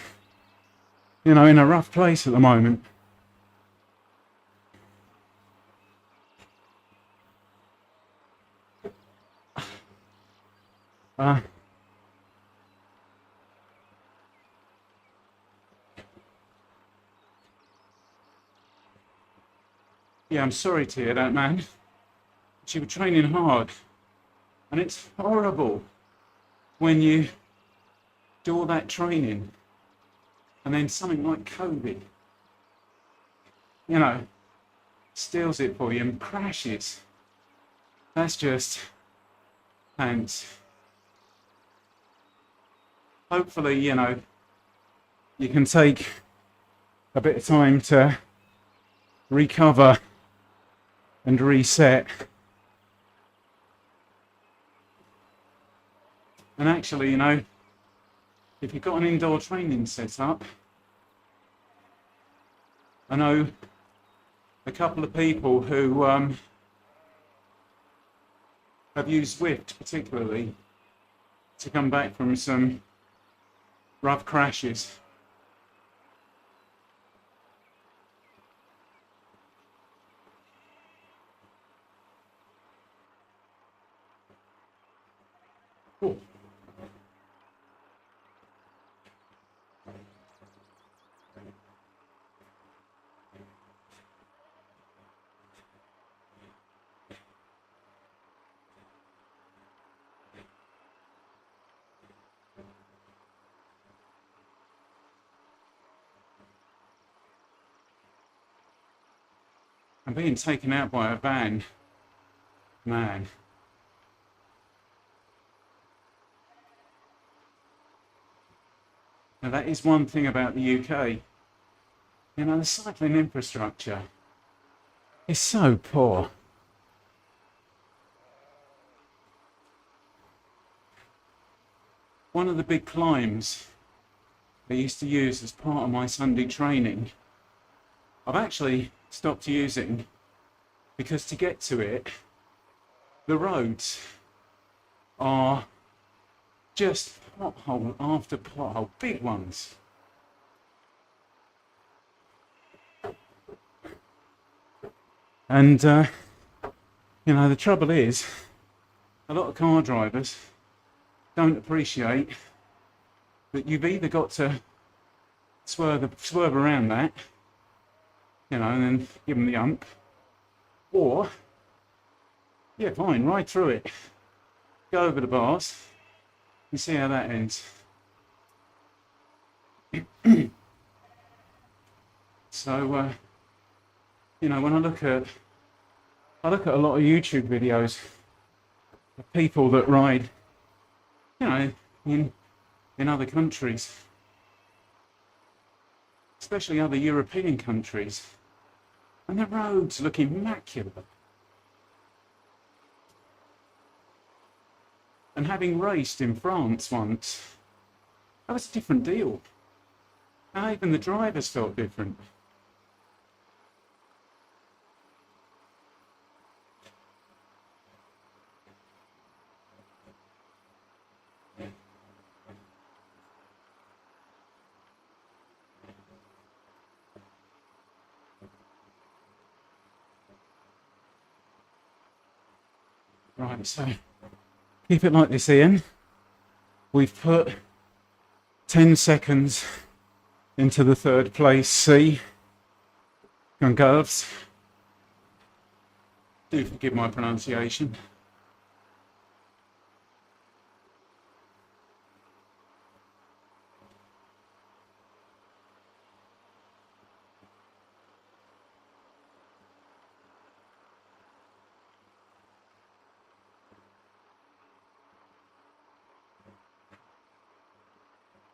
S1: in a rough place at the moment. Uh, yeah, I'm sorry to hear that, man. But you were training hard, and it's horrible when you do all that training and then something like COVID, steals it for you and crashes. That's just, and hopefully, you can take a bit of time to recover and reset. And actually, if you've got an indoor training set up, I know a couple of people who have used Zwift particularly to come back from some rough crashes. Cool. And being taken out by a van, man. Now that is one thing about the UK. You know, the cycling infrastructure is so poor. One of the big climbs I used to use as part of my Sunday training, I've actually stopped using because to get to it, the roads are just pothole after pothole, big ones. And, you know, the trouble is, a lot of car drivers don't appreciate that you've either got to swerve around that, you know, and then give them the ump, or, yeah, fine, ride through it, go over the bars, and see how that ends. So, you know, when I look at a lot of YouTube videos of people that ride, you know, in other countries, especially other European countries, and the roads look immaculate. And having raced in France once, that was a different deal. And even the drivers felt different. Right, so keep it like this, Ian. We've put 10 seconds into the third place C. Girls, do forgive my pronunciation.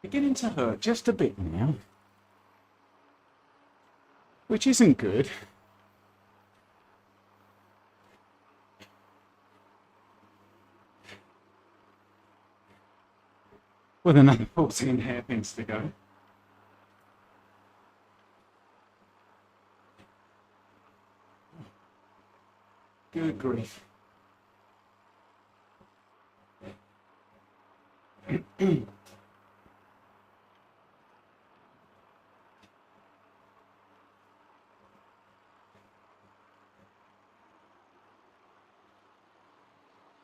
S1: Beginning to hurt just a bit now, which isn't good. With another 14 hairpins to go. Good grief.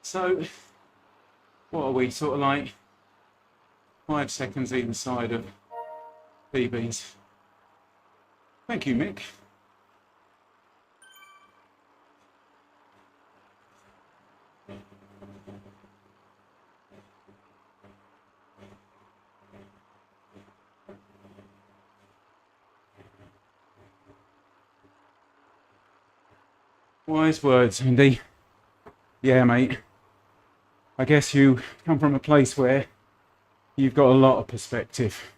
S1: So, what are we, sort of like 5 seconds either side of PBs? Thank you, Mick. Wise words, Andy. Yeah, mate. I guess you come from a place where you've got a lot of perspective.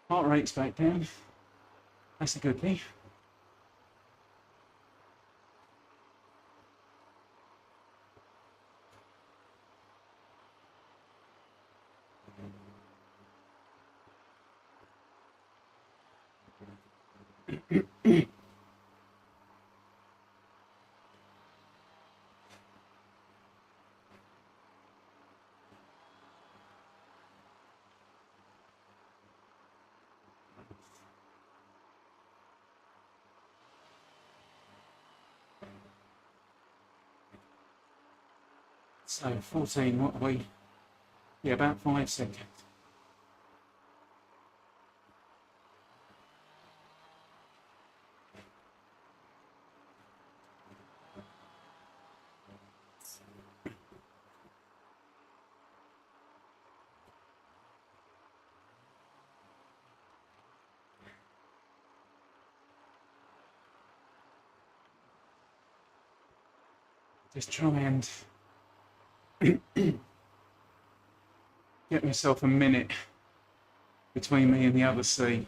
S1: Heart rate's back down. That's a good thing. So 14, what are we? Yeah, about 5 seconds. Just try and get myself a minute between me and the other sea.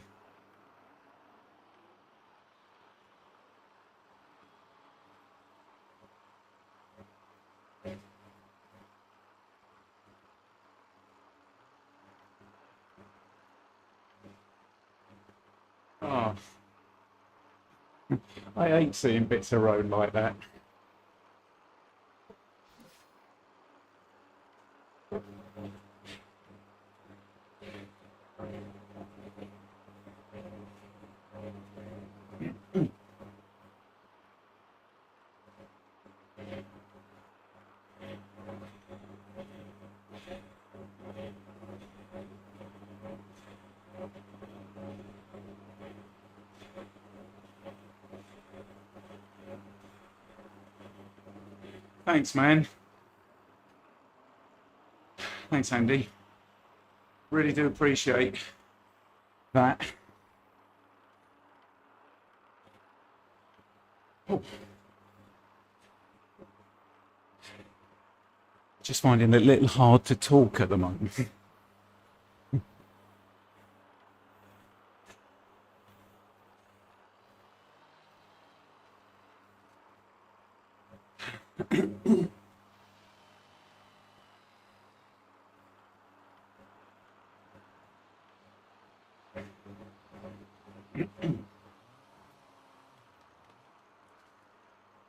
S1: Oh, I hate seeing bits of road like that. Thanks, man. Thanks, Andy. Really do appreciate that. Oh. Just finding it a little hard to talk at the moment.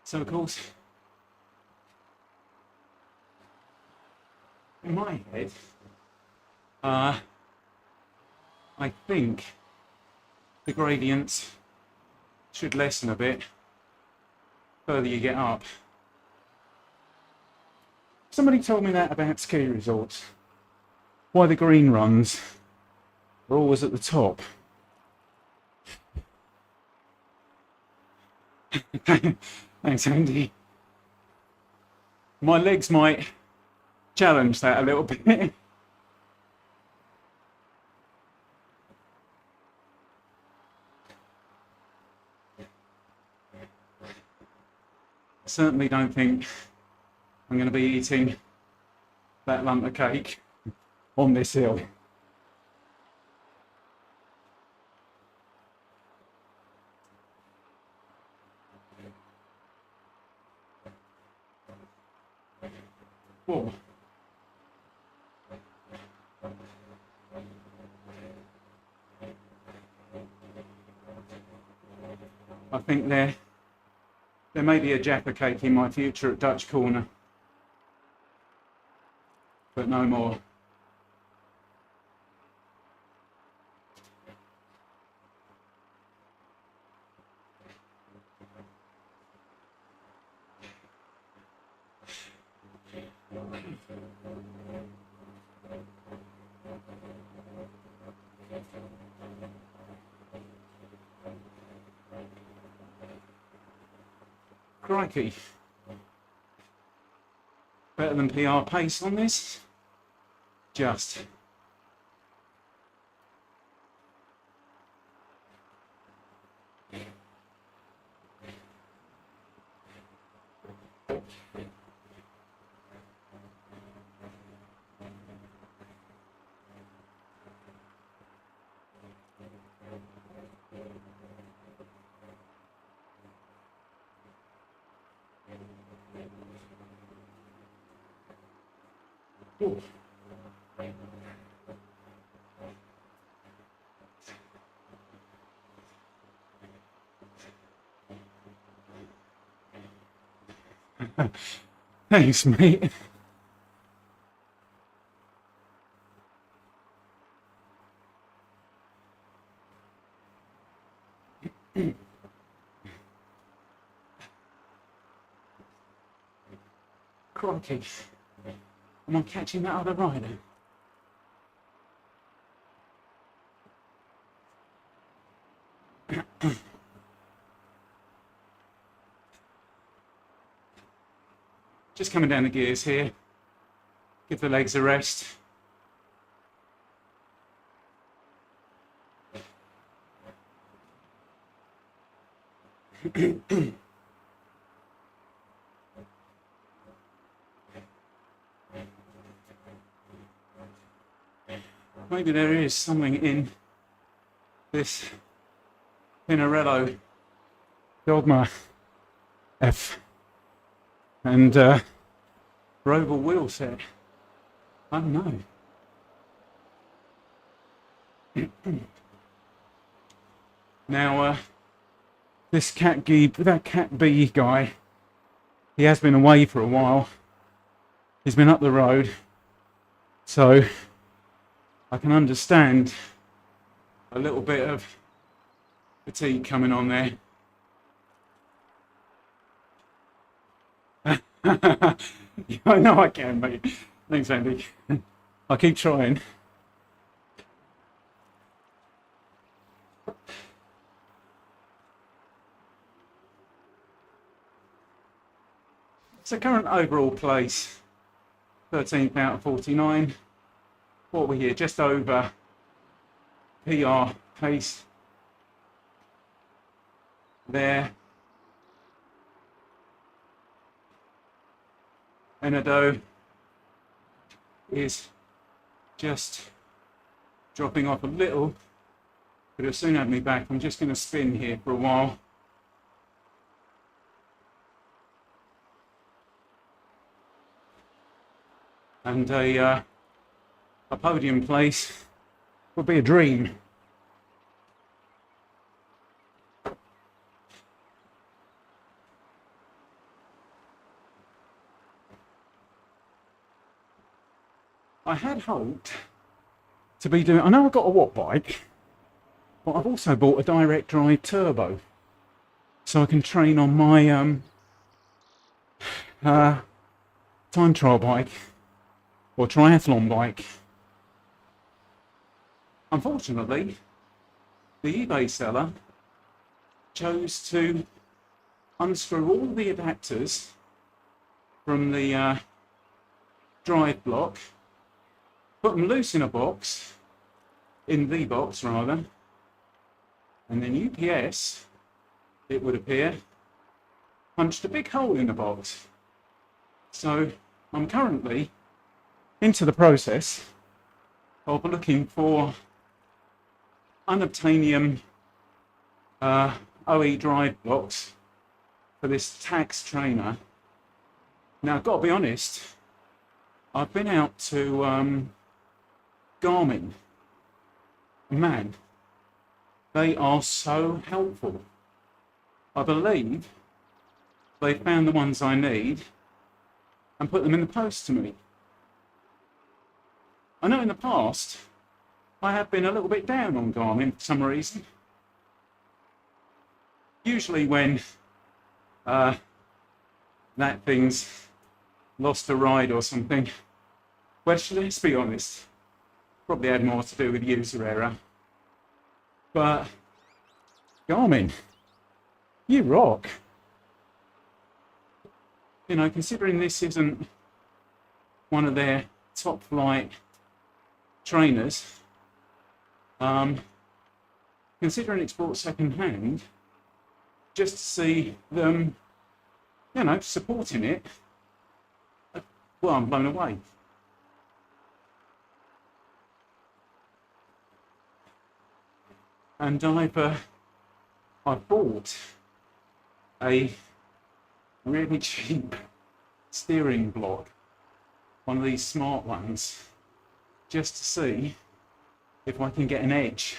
S1: So, of course, in my head, I think the gradients should lessen a bit further you get up. Somebody told me that about ski resorts. Why the green runs are always at the top. Thanks, Andy. My legs might challenge that a little bit. Certainly don't think I'm going to be eating that lump of cake on this hill. Whoa. I think there may be a Jaffa cake in my future at Dutch Corner, but no more. Crikey. Better than PR pace on this. Just. Ooh. Thanks, mate. Crikey. Am I catching that other rider? Just coming down the gears here. Give the legs a rest. Maybe there is something in this Pinarello Dogma F and Roval wheel set. I don't know. Now, this Cat B guy, he has been away for a while. He's been up the road, so I can understand a little bit of fatigue coming on there. I know I can, mate. Thanks, Andy. I'll keep trying. So current overall place, 13th out of 49. What are we here? Just over PR pace. There. Enado is just dropping off a little, but it'll soon have me back. I'm just going to spin here for a while. And a podium place would be a dream. I had hoped to be doing, I know I've got a watt bike, but I've also bought a direct drive turbo so I can train on my time trial bike or triathlon bike. Unfortunately, the eBay seller chose to unscrew all the adapters from the drive block, put them loose in the box, and then UPS, it would appear, punched a big hole in the box. So I'm currently into the process of looking for unobtainium OE drive blocks for this tax trainer. Now I've got to be honest, I've been out to Garmin. Man, they are so helpful. I believe they found the ones I need and put them in the post to me. I know in the past I have been a little bit down on Garmin for some reason. Usually when that thing's lost a ride or something. Well, let's be honest, probably had more to do with user error. But Garmin, you rock. You know, considering this isn't one of their top flight trainers, considering it's bought second hand, just to see them, you know, supporting it, well, I'm blown away. And I've bought a really cheap steering block, one of these smart ones, just to see if I can get an edge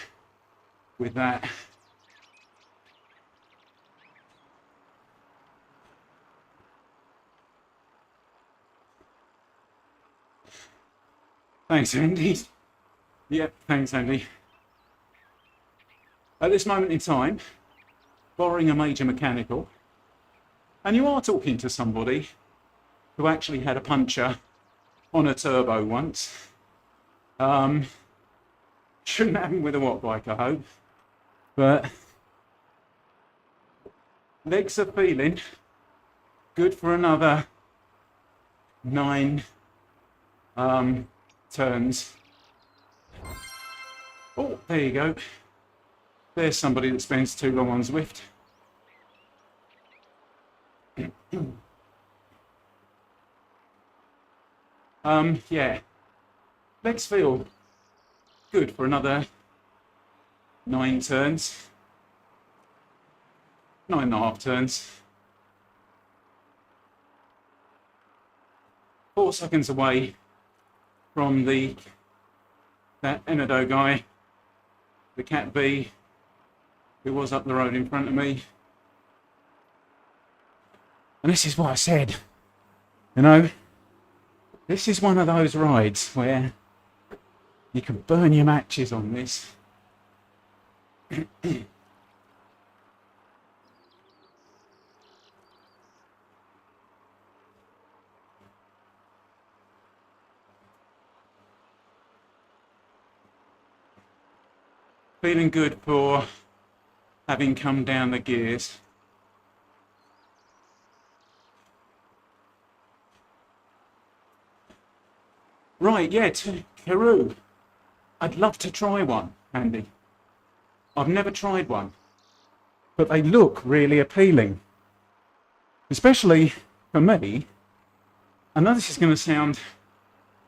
S1: with that. Thanks, Andy. Yep, thanks, Andy. At this moment in time, borrowing a major mechanical, and you are talking to somebody who actually had a puncture on a turbo once. Shouldn't happen with a watt bike, I hope. But legs are feeling good for another 9 turns. Oh, there you go. There's somebody that spends too long on Zwift. Yeah, legs feel good for another 9 turns, 9.5 turns. 4 seconds away from that Enado guy, the Cat B, who was up the road in front of me. And this is what I said, you know, this is one of those rides where you can burn your matches on this. Feeling good for having come down the gears. Right, yeah, to Karoo. I'd love to try one, Andy. I've never tried one, but they look really appealing. Especially for me. I know this is going to sound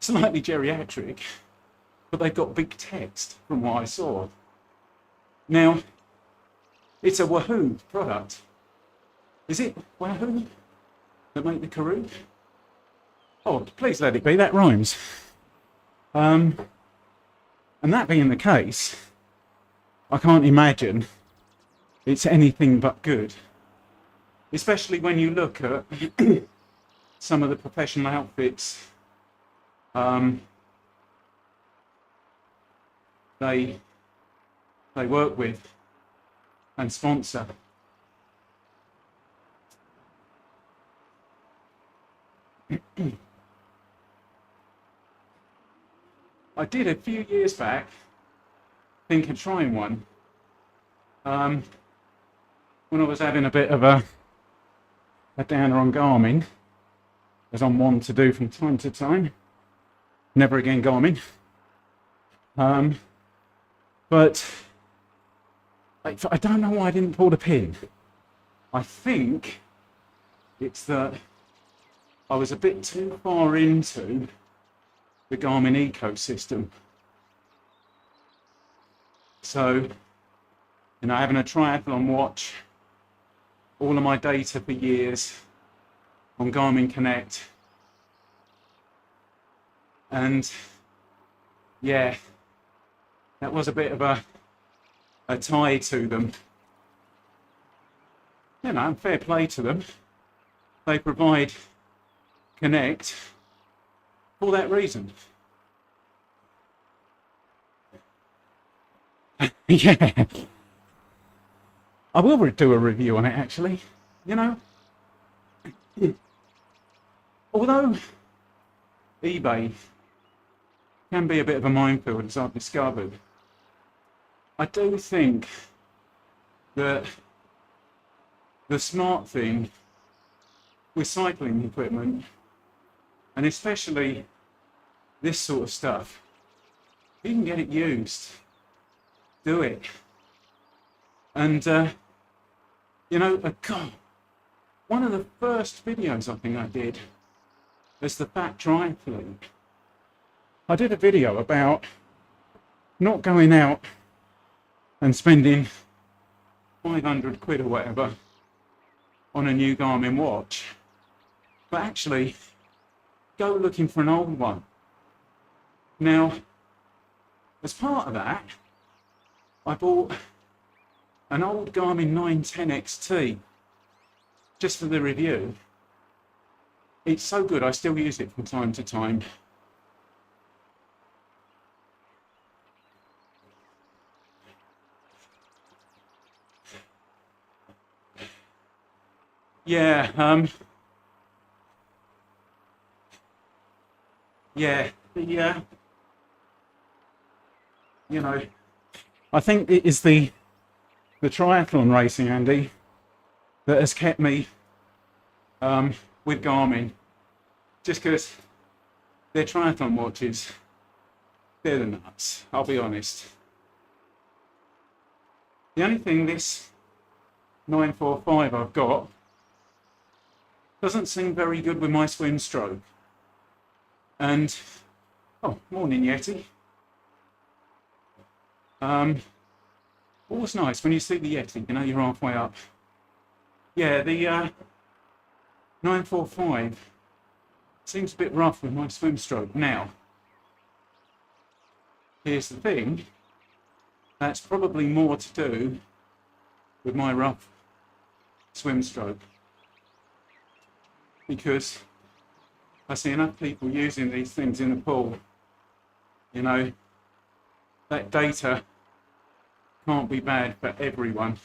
S1: slightly geriatric, but they've got big text from what I saw. Now, it's a Wahoo product. Is it Wahoo that make the Karoo? Oh, please let it be, that rhymes. And that being the case, I can't imagine it's anything but good. Especially when you look at some of the professional outfits they work with and sponsor. I did a few years back think of trying one when I was having a bit of a downer on Garmin, as I'm one to do from time to time. Never again Garmin. But I don't know why I didn't pull the pin. I think it's that I was a bit too far into the Garmin ecosystem. So, you know, having a triathlon watch, all of my data for years on Garmin Connect, and yeah, that was a bit of a tie to them. You know, fair play to them. They provide Connect for that reason. Yeah. I will do a review on it, actually. You know, although eBay can be a bit of a minefield, as I've discovered, I do think that the smart thing with cycling equipment, and especially this sort of stuff, if you can get it used, do it. And you know, God, one of the first videos I think I did as the Fat Triathlete, I did a video about not going out and spending 500 quid or whatever on a new Garmin watch, but actually go looking for an old one. Now, as part of that, I bought an old Garmin 910 XT just for the review. It's so good, I still use it from time to time. Yeah, Yeah, you know, I think it is the triathlon racing, Andy, that has kept me with Garmin. Just because their triathlon watches, they're the nuts, I'll be honest. The only thing this 945 I've got doesn't seem very good with my swim stroke. And, oh, morning Yeti. Always nice when you see the Yeti, you know you're halfway up. Yeah, the 945 seems a bit rough with my swim stroke. Now, here's the thing, that's probably more to do with my rough swim stroke, because I see enough people using these things in the pool. You know, that data can't be bad for everyone.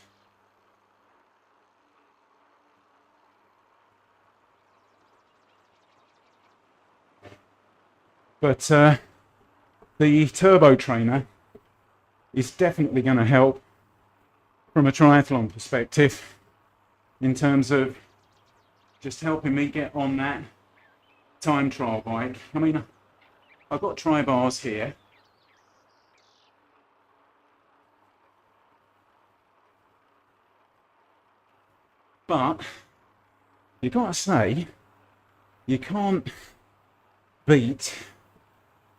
S1: But the turbo trainer is definitely going to help from a triathlon perspective in terms of just helping me get on that time trial bike. I mean, I've got tri bars here. But you've got to say, you can't beat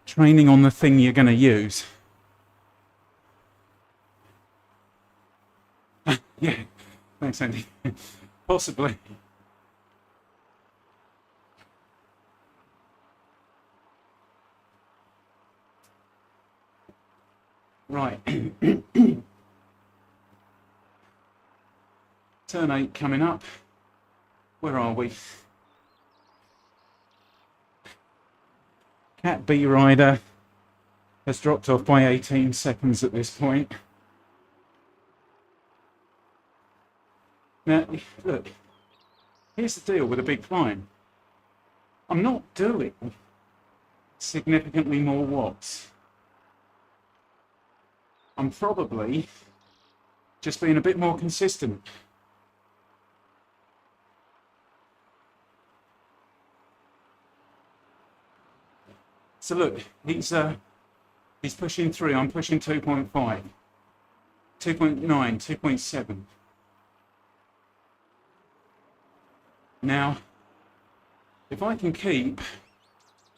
S1: training on the thing you're going to use. Yeah, thanks, Andy. Possibly. Right. Turn 8 coming up. Where are we? Cat B rider has dropped off by 18 seconds at this point. Now, look, here's the deal with a big climb. I'm not doing significantly more watts. I'm probably just being a bit more consistent. So look, he's pushing 3, I'm pushing 2.5, 2.9, 2.7. Now, if I can keep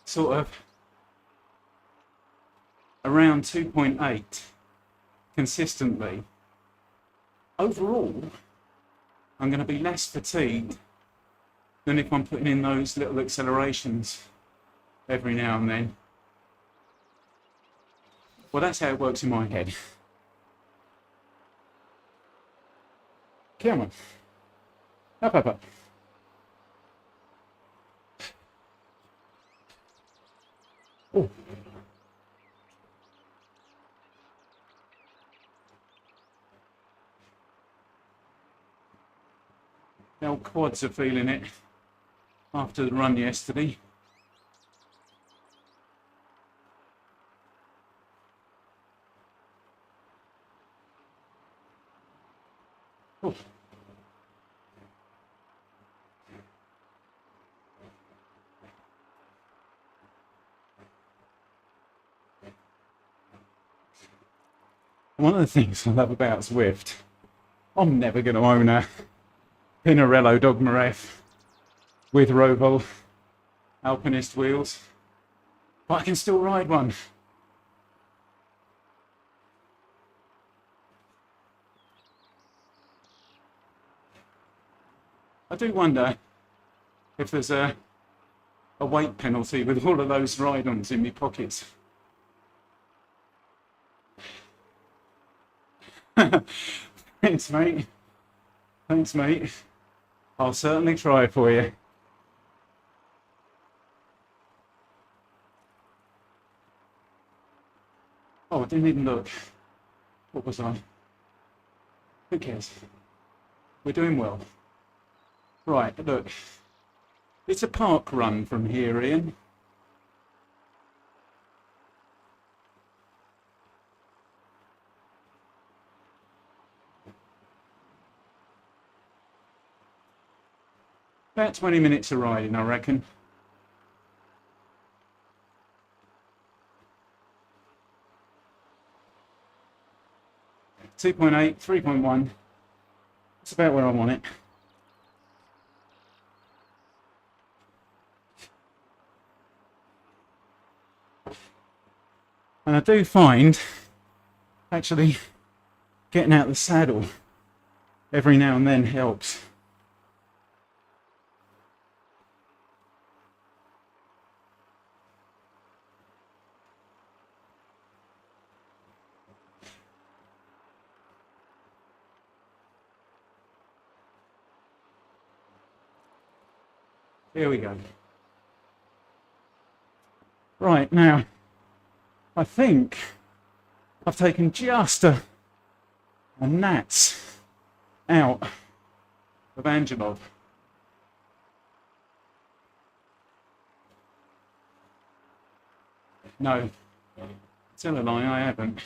S1: sort of around 2.8 consistently, overall, I'm going to be less fatigued than if I'm putting in those little accelerations every now and then. Well, that's how it works in my head. Come on. Up, up, up. Oh. The old quads are feeling it after the run yesterday. Oh. One of the things I love about Zwift, I'm never going to own a Pinarello Dogma F with Roval Alpinist wheels, but I can still ride one. I do wonder if there's a weight penalty with all of those ride-ons in my pockets. Thanks, mate. Thanks, mate. I'll certainly try for you. Oh, I didn't even look. What was I? Who cares? We're doing well. Right, look. It's a park run from here, Ian. About 20 minutes of riding, I reckon. .8, 3.1. It's about where I want it. And I do find actually getting out of the saddle every now and then helps. Here we go. Right, now, I think I've taken just a gnats out of Angelov. No, tell a lie, I haven't.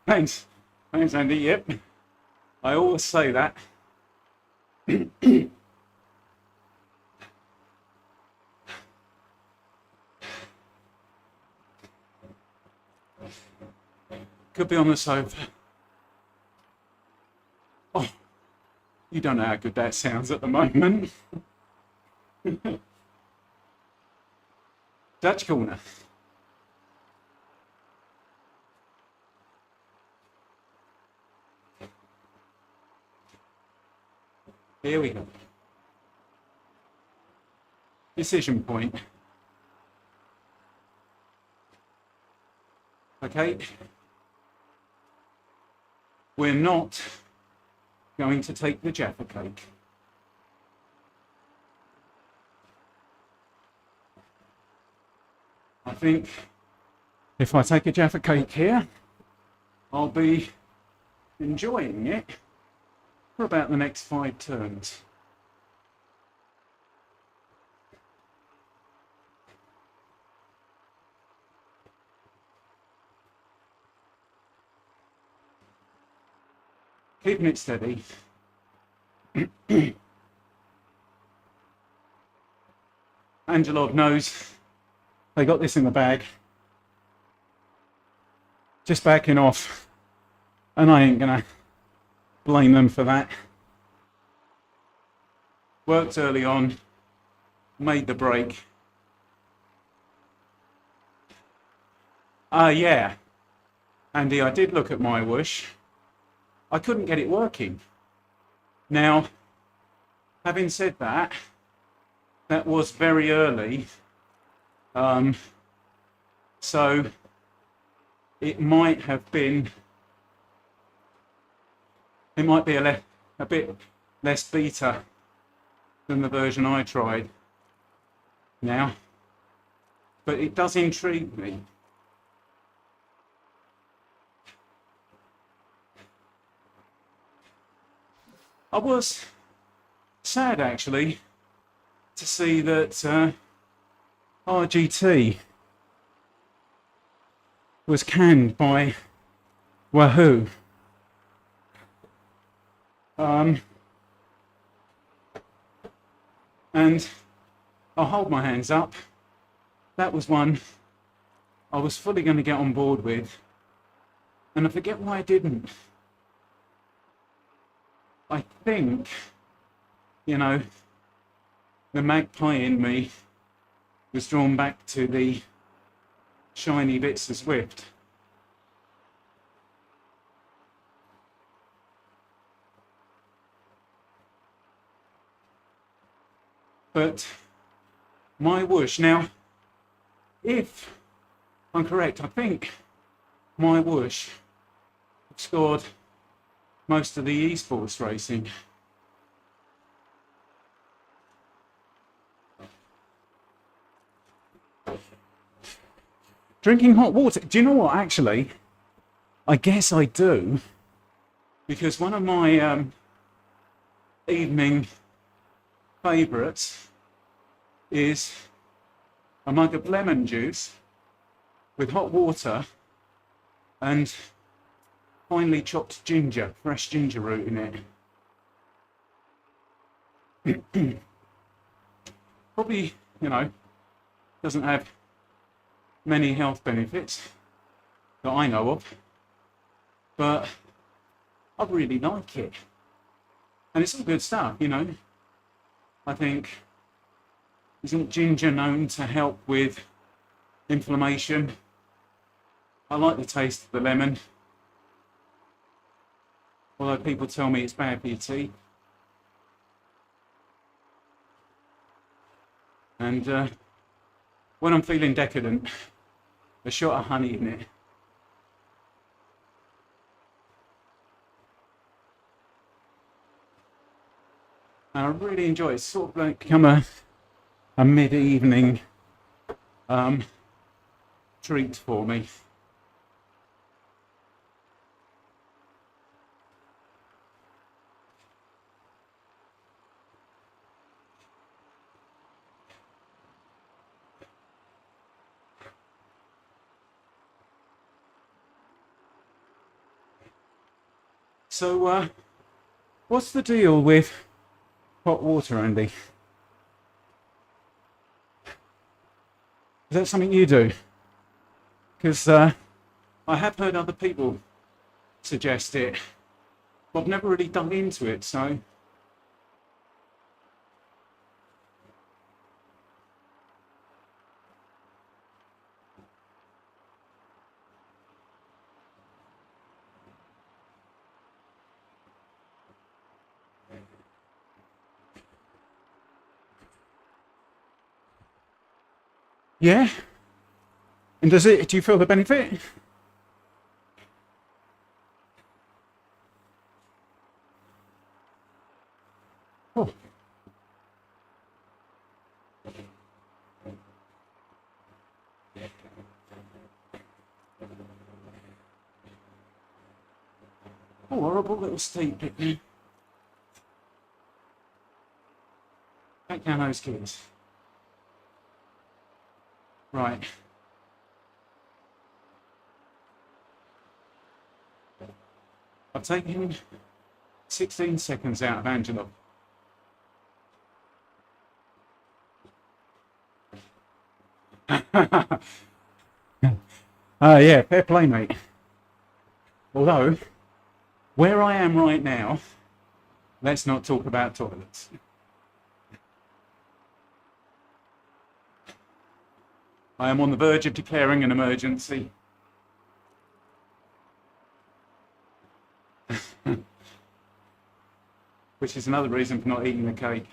S1: Thanks, Andy. Yep, I always say that. Could be on the sofa. Oh, you don't know how good that sounds at the moment. Dutch corner. Here we go. Decision point. Okay. We're not going to take the Jaffa cake. I think if I take a Jaffa cake here, I'll be enjoying it for about the next 5 turns. Keeping it steady. Angelov knows they got this in the bag. Just backing off, and I ain't gonna blame them for that. Worked early on, made the break. Yeah, Andy, I did look at my whoosh. I couldn't get it working. Now, having said that, that was very early. So it might have been, it might be a bit less beta than the version I tried now, but it does intrigue me. I was sad actually to see that RGT was canned by Wahoo. And I'll hold my hands up. That was one I was fully going to get on board with, and I forget why I didn't. I think, you know, the magpie in me was drawn back to the shiny bits of Swift. But my whoosh, now, if I'm correct, I think my whoosh scored most of the esports racing. Drinking hot water. Do you know what, actually? I guess I do. Because one of my evening favourites is a mug of lemon juice with hot water and finely chopped ginger, fresh ginger root in it. Probably, doesn't have many health benefits that I know of, but I really like it. And it's all good stuff, I think, isn't ginger known to help with inflammation? I like the taste of the lemon, although people tell me it's bad for your teeth. And when I'm feeling decadent, a shot of honey in it. And I really enjoy it. It's sort of like become a mid-evening treat for me. So, what's the deal with hot water, Andy? Is that something you do? Because I have heard other people suggest it, but I've never really dug into it, so. Yeah? And do you feel the benefit? Oh. Oh, horrible little steep picnic. Back down those kids. Right. I've taken 16 seconds out of Angela. Yeah, fair play, mate. Although, where I am right now, let's not talk about toilets. I am on the verge of declaring an emergency. Which is another reason for not eating the cake.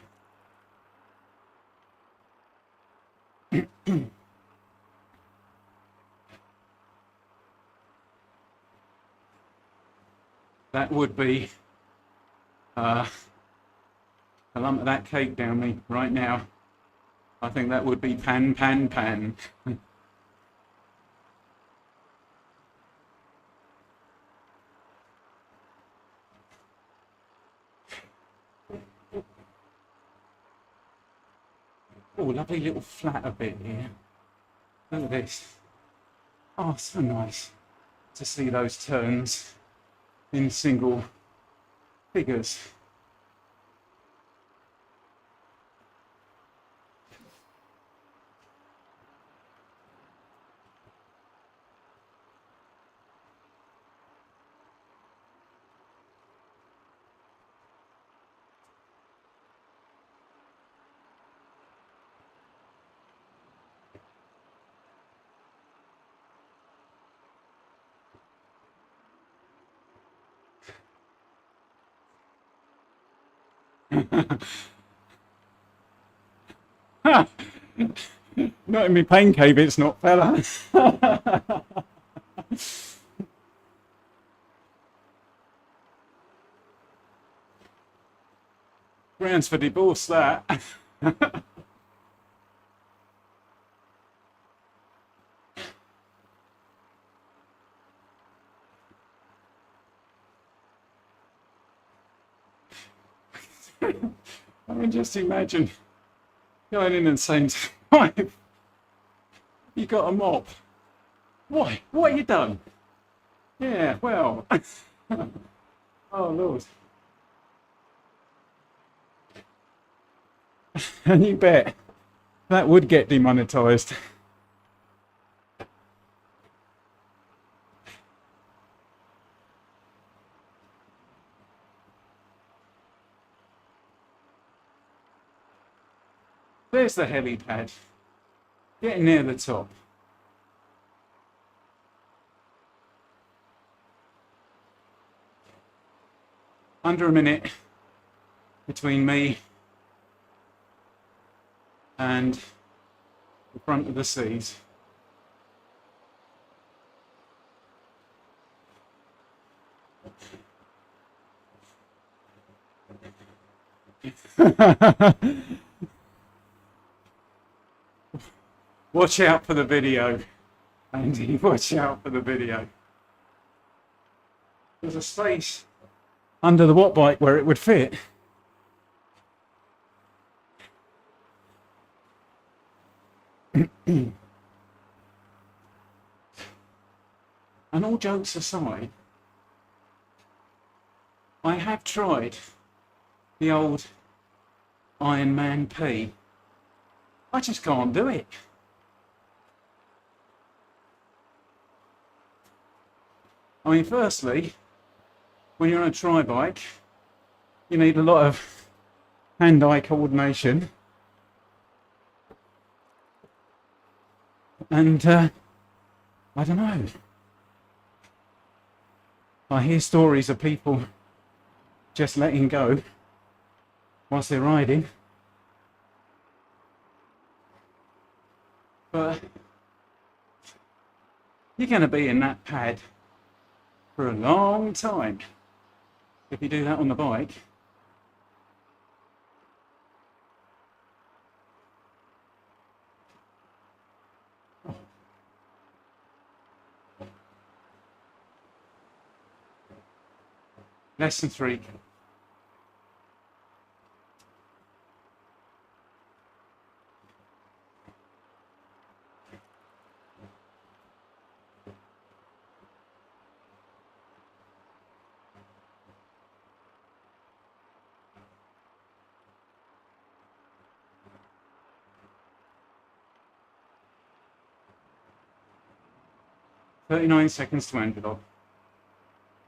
S1: That would be a lump of that cake down me right now. I think that would be pan, pan, pan. Oh, lovely little flat a bit here. Look at this. Oh, so nice to see those turns in single figures. Not in my pain cave, it's not, fella. Grounds for divorce, that. I mean, just imagine going in and saying to my wife, you got a mop. Why? What have you done? Yeah, well, oh Lord. And you bet that would get demonetized. There's the helipad, getting near the top. Under a minute between me and the front of the seas. Watch out for the video, Andy, watch out for the video. There's a space under the watt bike where it would fit. And all jokes aside, I have tried the old Iron Man P. I just can't do it. I mean, firstly, when you're on a tri-bike, you need a lot of hand-eye coordination. And I don't know. I hear stories of people just letting go whilst they're riding. But you're going to be in that pad for a long time if you do that on the bike. Less than 3. "39 seconds to envelope.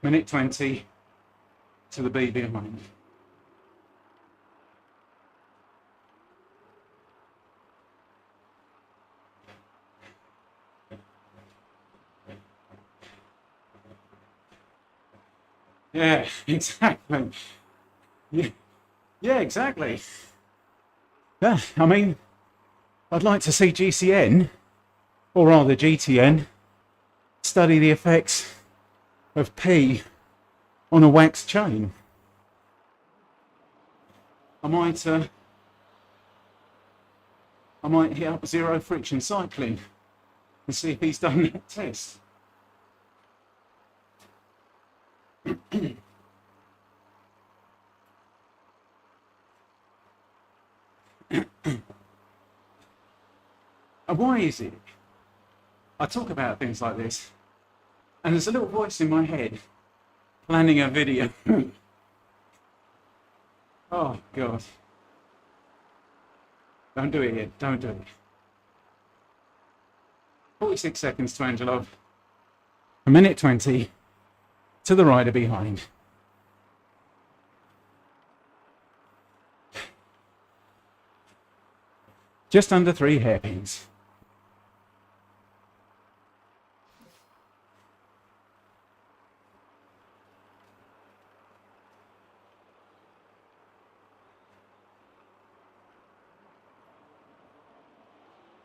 S1: Minute 20 to the B behind." Yeah, exactly. Yeah, exactly. Yeah, I mean, I'd like to see GCN, or rather GTN, study the effects of P on a wax chain. I might hit up zero friction cycling and see if he's done that test. And why is it? I talk about things like this, and there's a little voice in my head planning a video. Oh, God. Don't do it yet. Don't do it. 46 seconds to Angelo. A minute 20 to the rider behind. Just under 3 hairpins.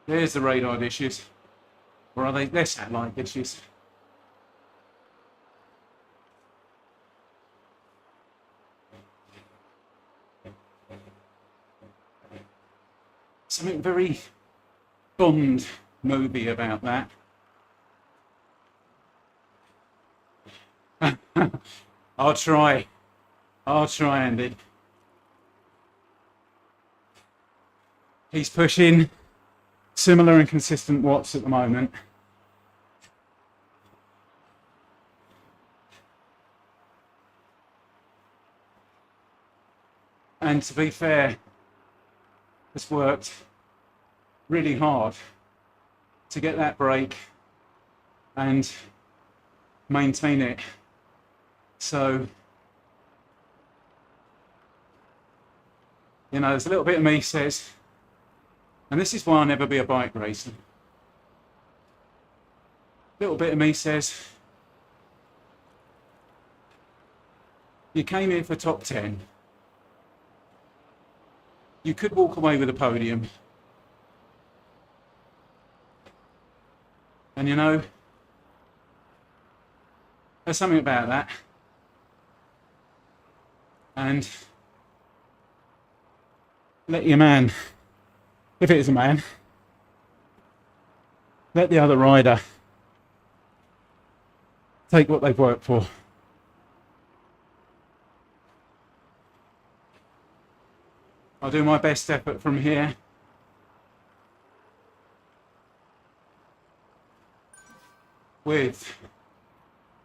S1: There's the radar dishes. Or are they? They're satellite dishes. Something very Bond movie about that. I'll try, Andy. He's pushing similar and consistent watts at the moment. And to be fair, has worked really hard to get that break and maintain it. So, you know, there's a little bit of me says, and this is why I'll never be a bike racer. A little bit of me says, you came here for top 10. You could walk away with a podium. And you know, there's something about that. And let your man, if it is a man, let the other rider take what they've worked for. I'll do my best effort from here. With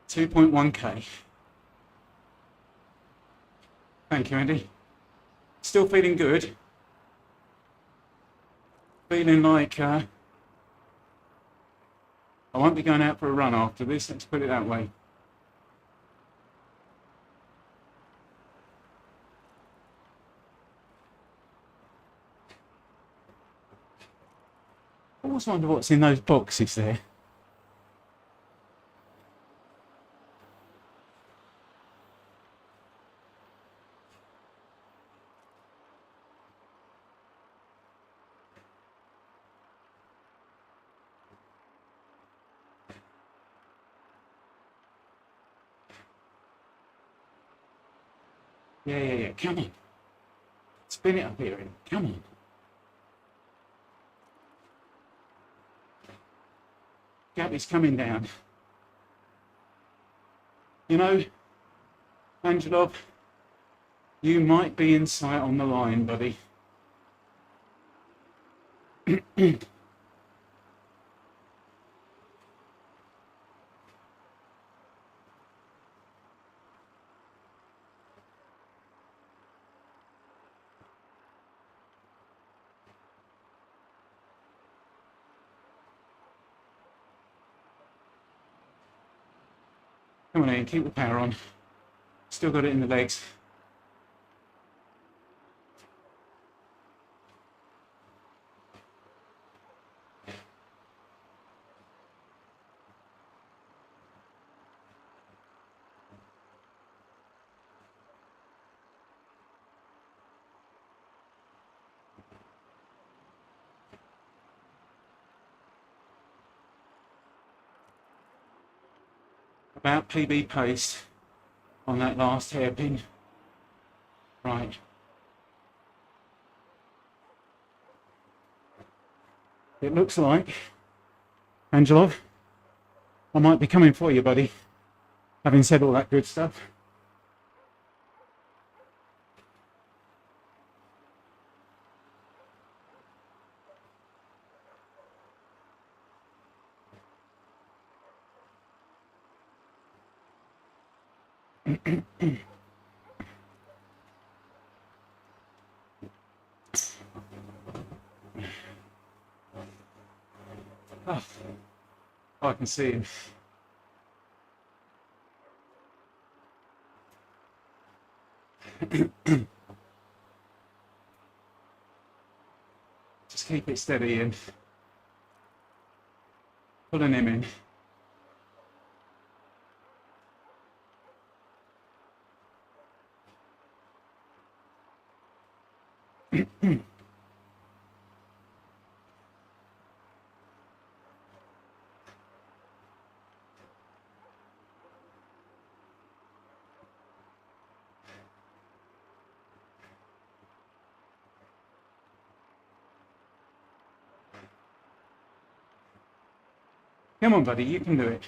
S1: 2.1k. Thank you, Andy. Still feeling good. Feeling like I won't be going out for a run after this, let's put it that way. I always wonder what's in those boxes there. Yeah, come on. Spin it up here, come on. Gap is coming down. You know, Angelov, you might be in sight on the line, buddy. Come on Ian, keep the power on. Still got it in the legs. About PB pace on that last hairpin. Right. It looks like, Angelov, I might be coming for you, buddy. Having said all that good stuff. Oh, I can see him. Just keep it steady and pulling him in. Come on, buddy, you can do it.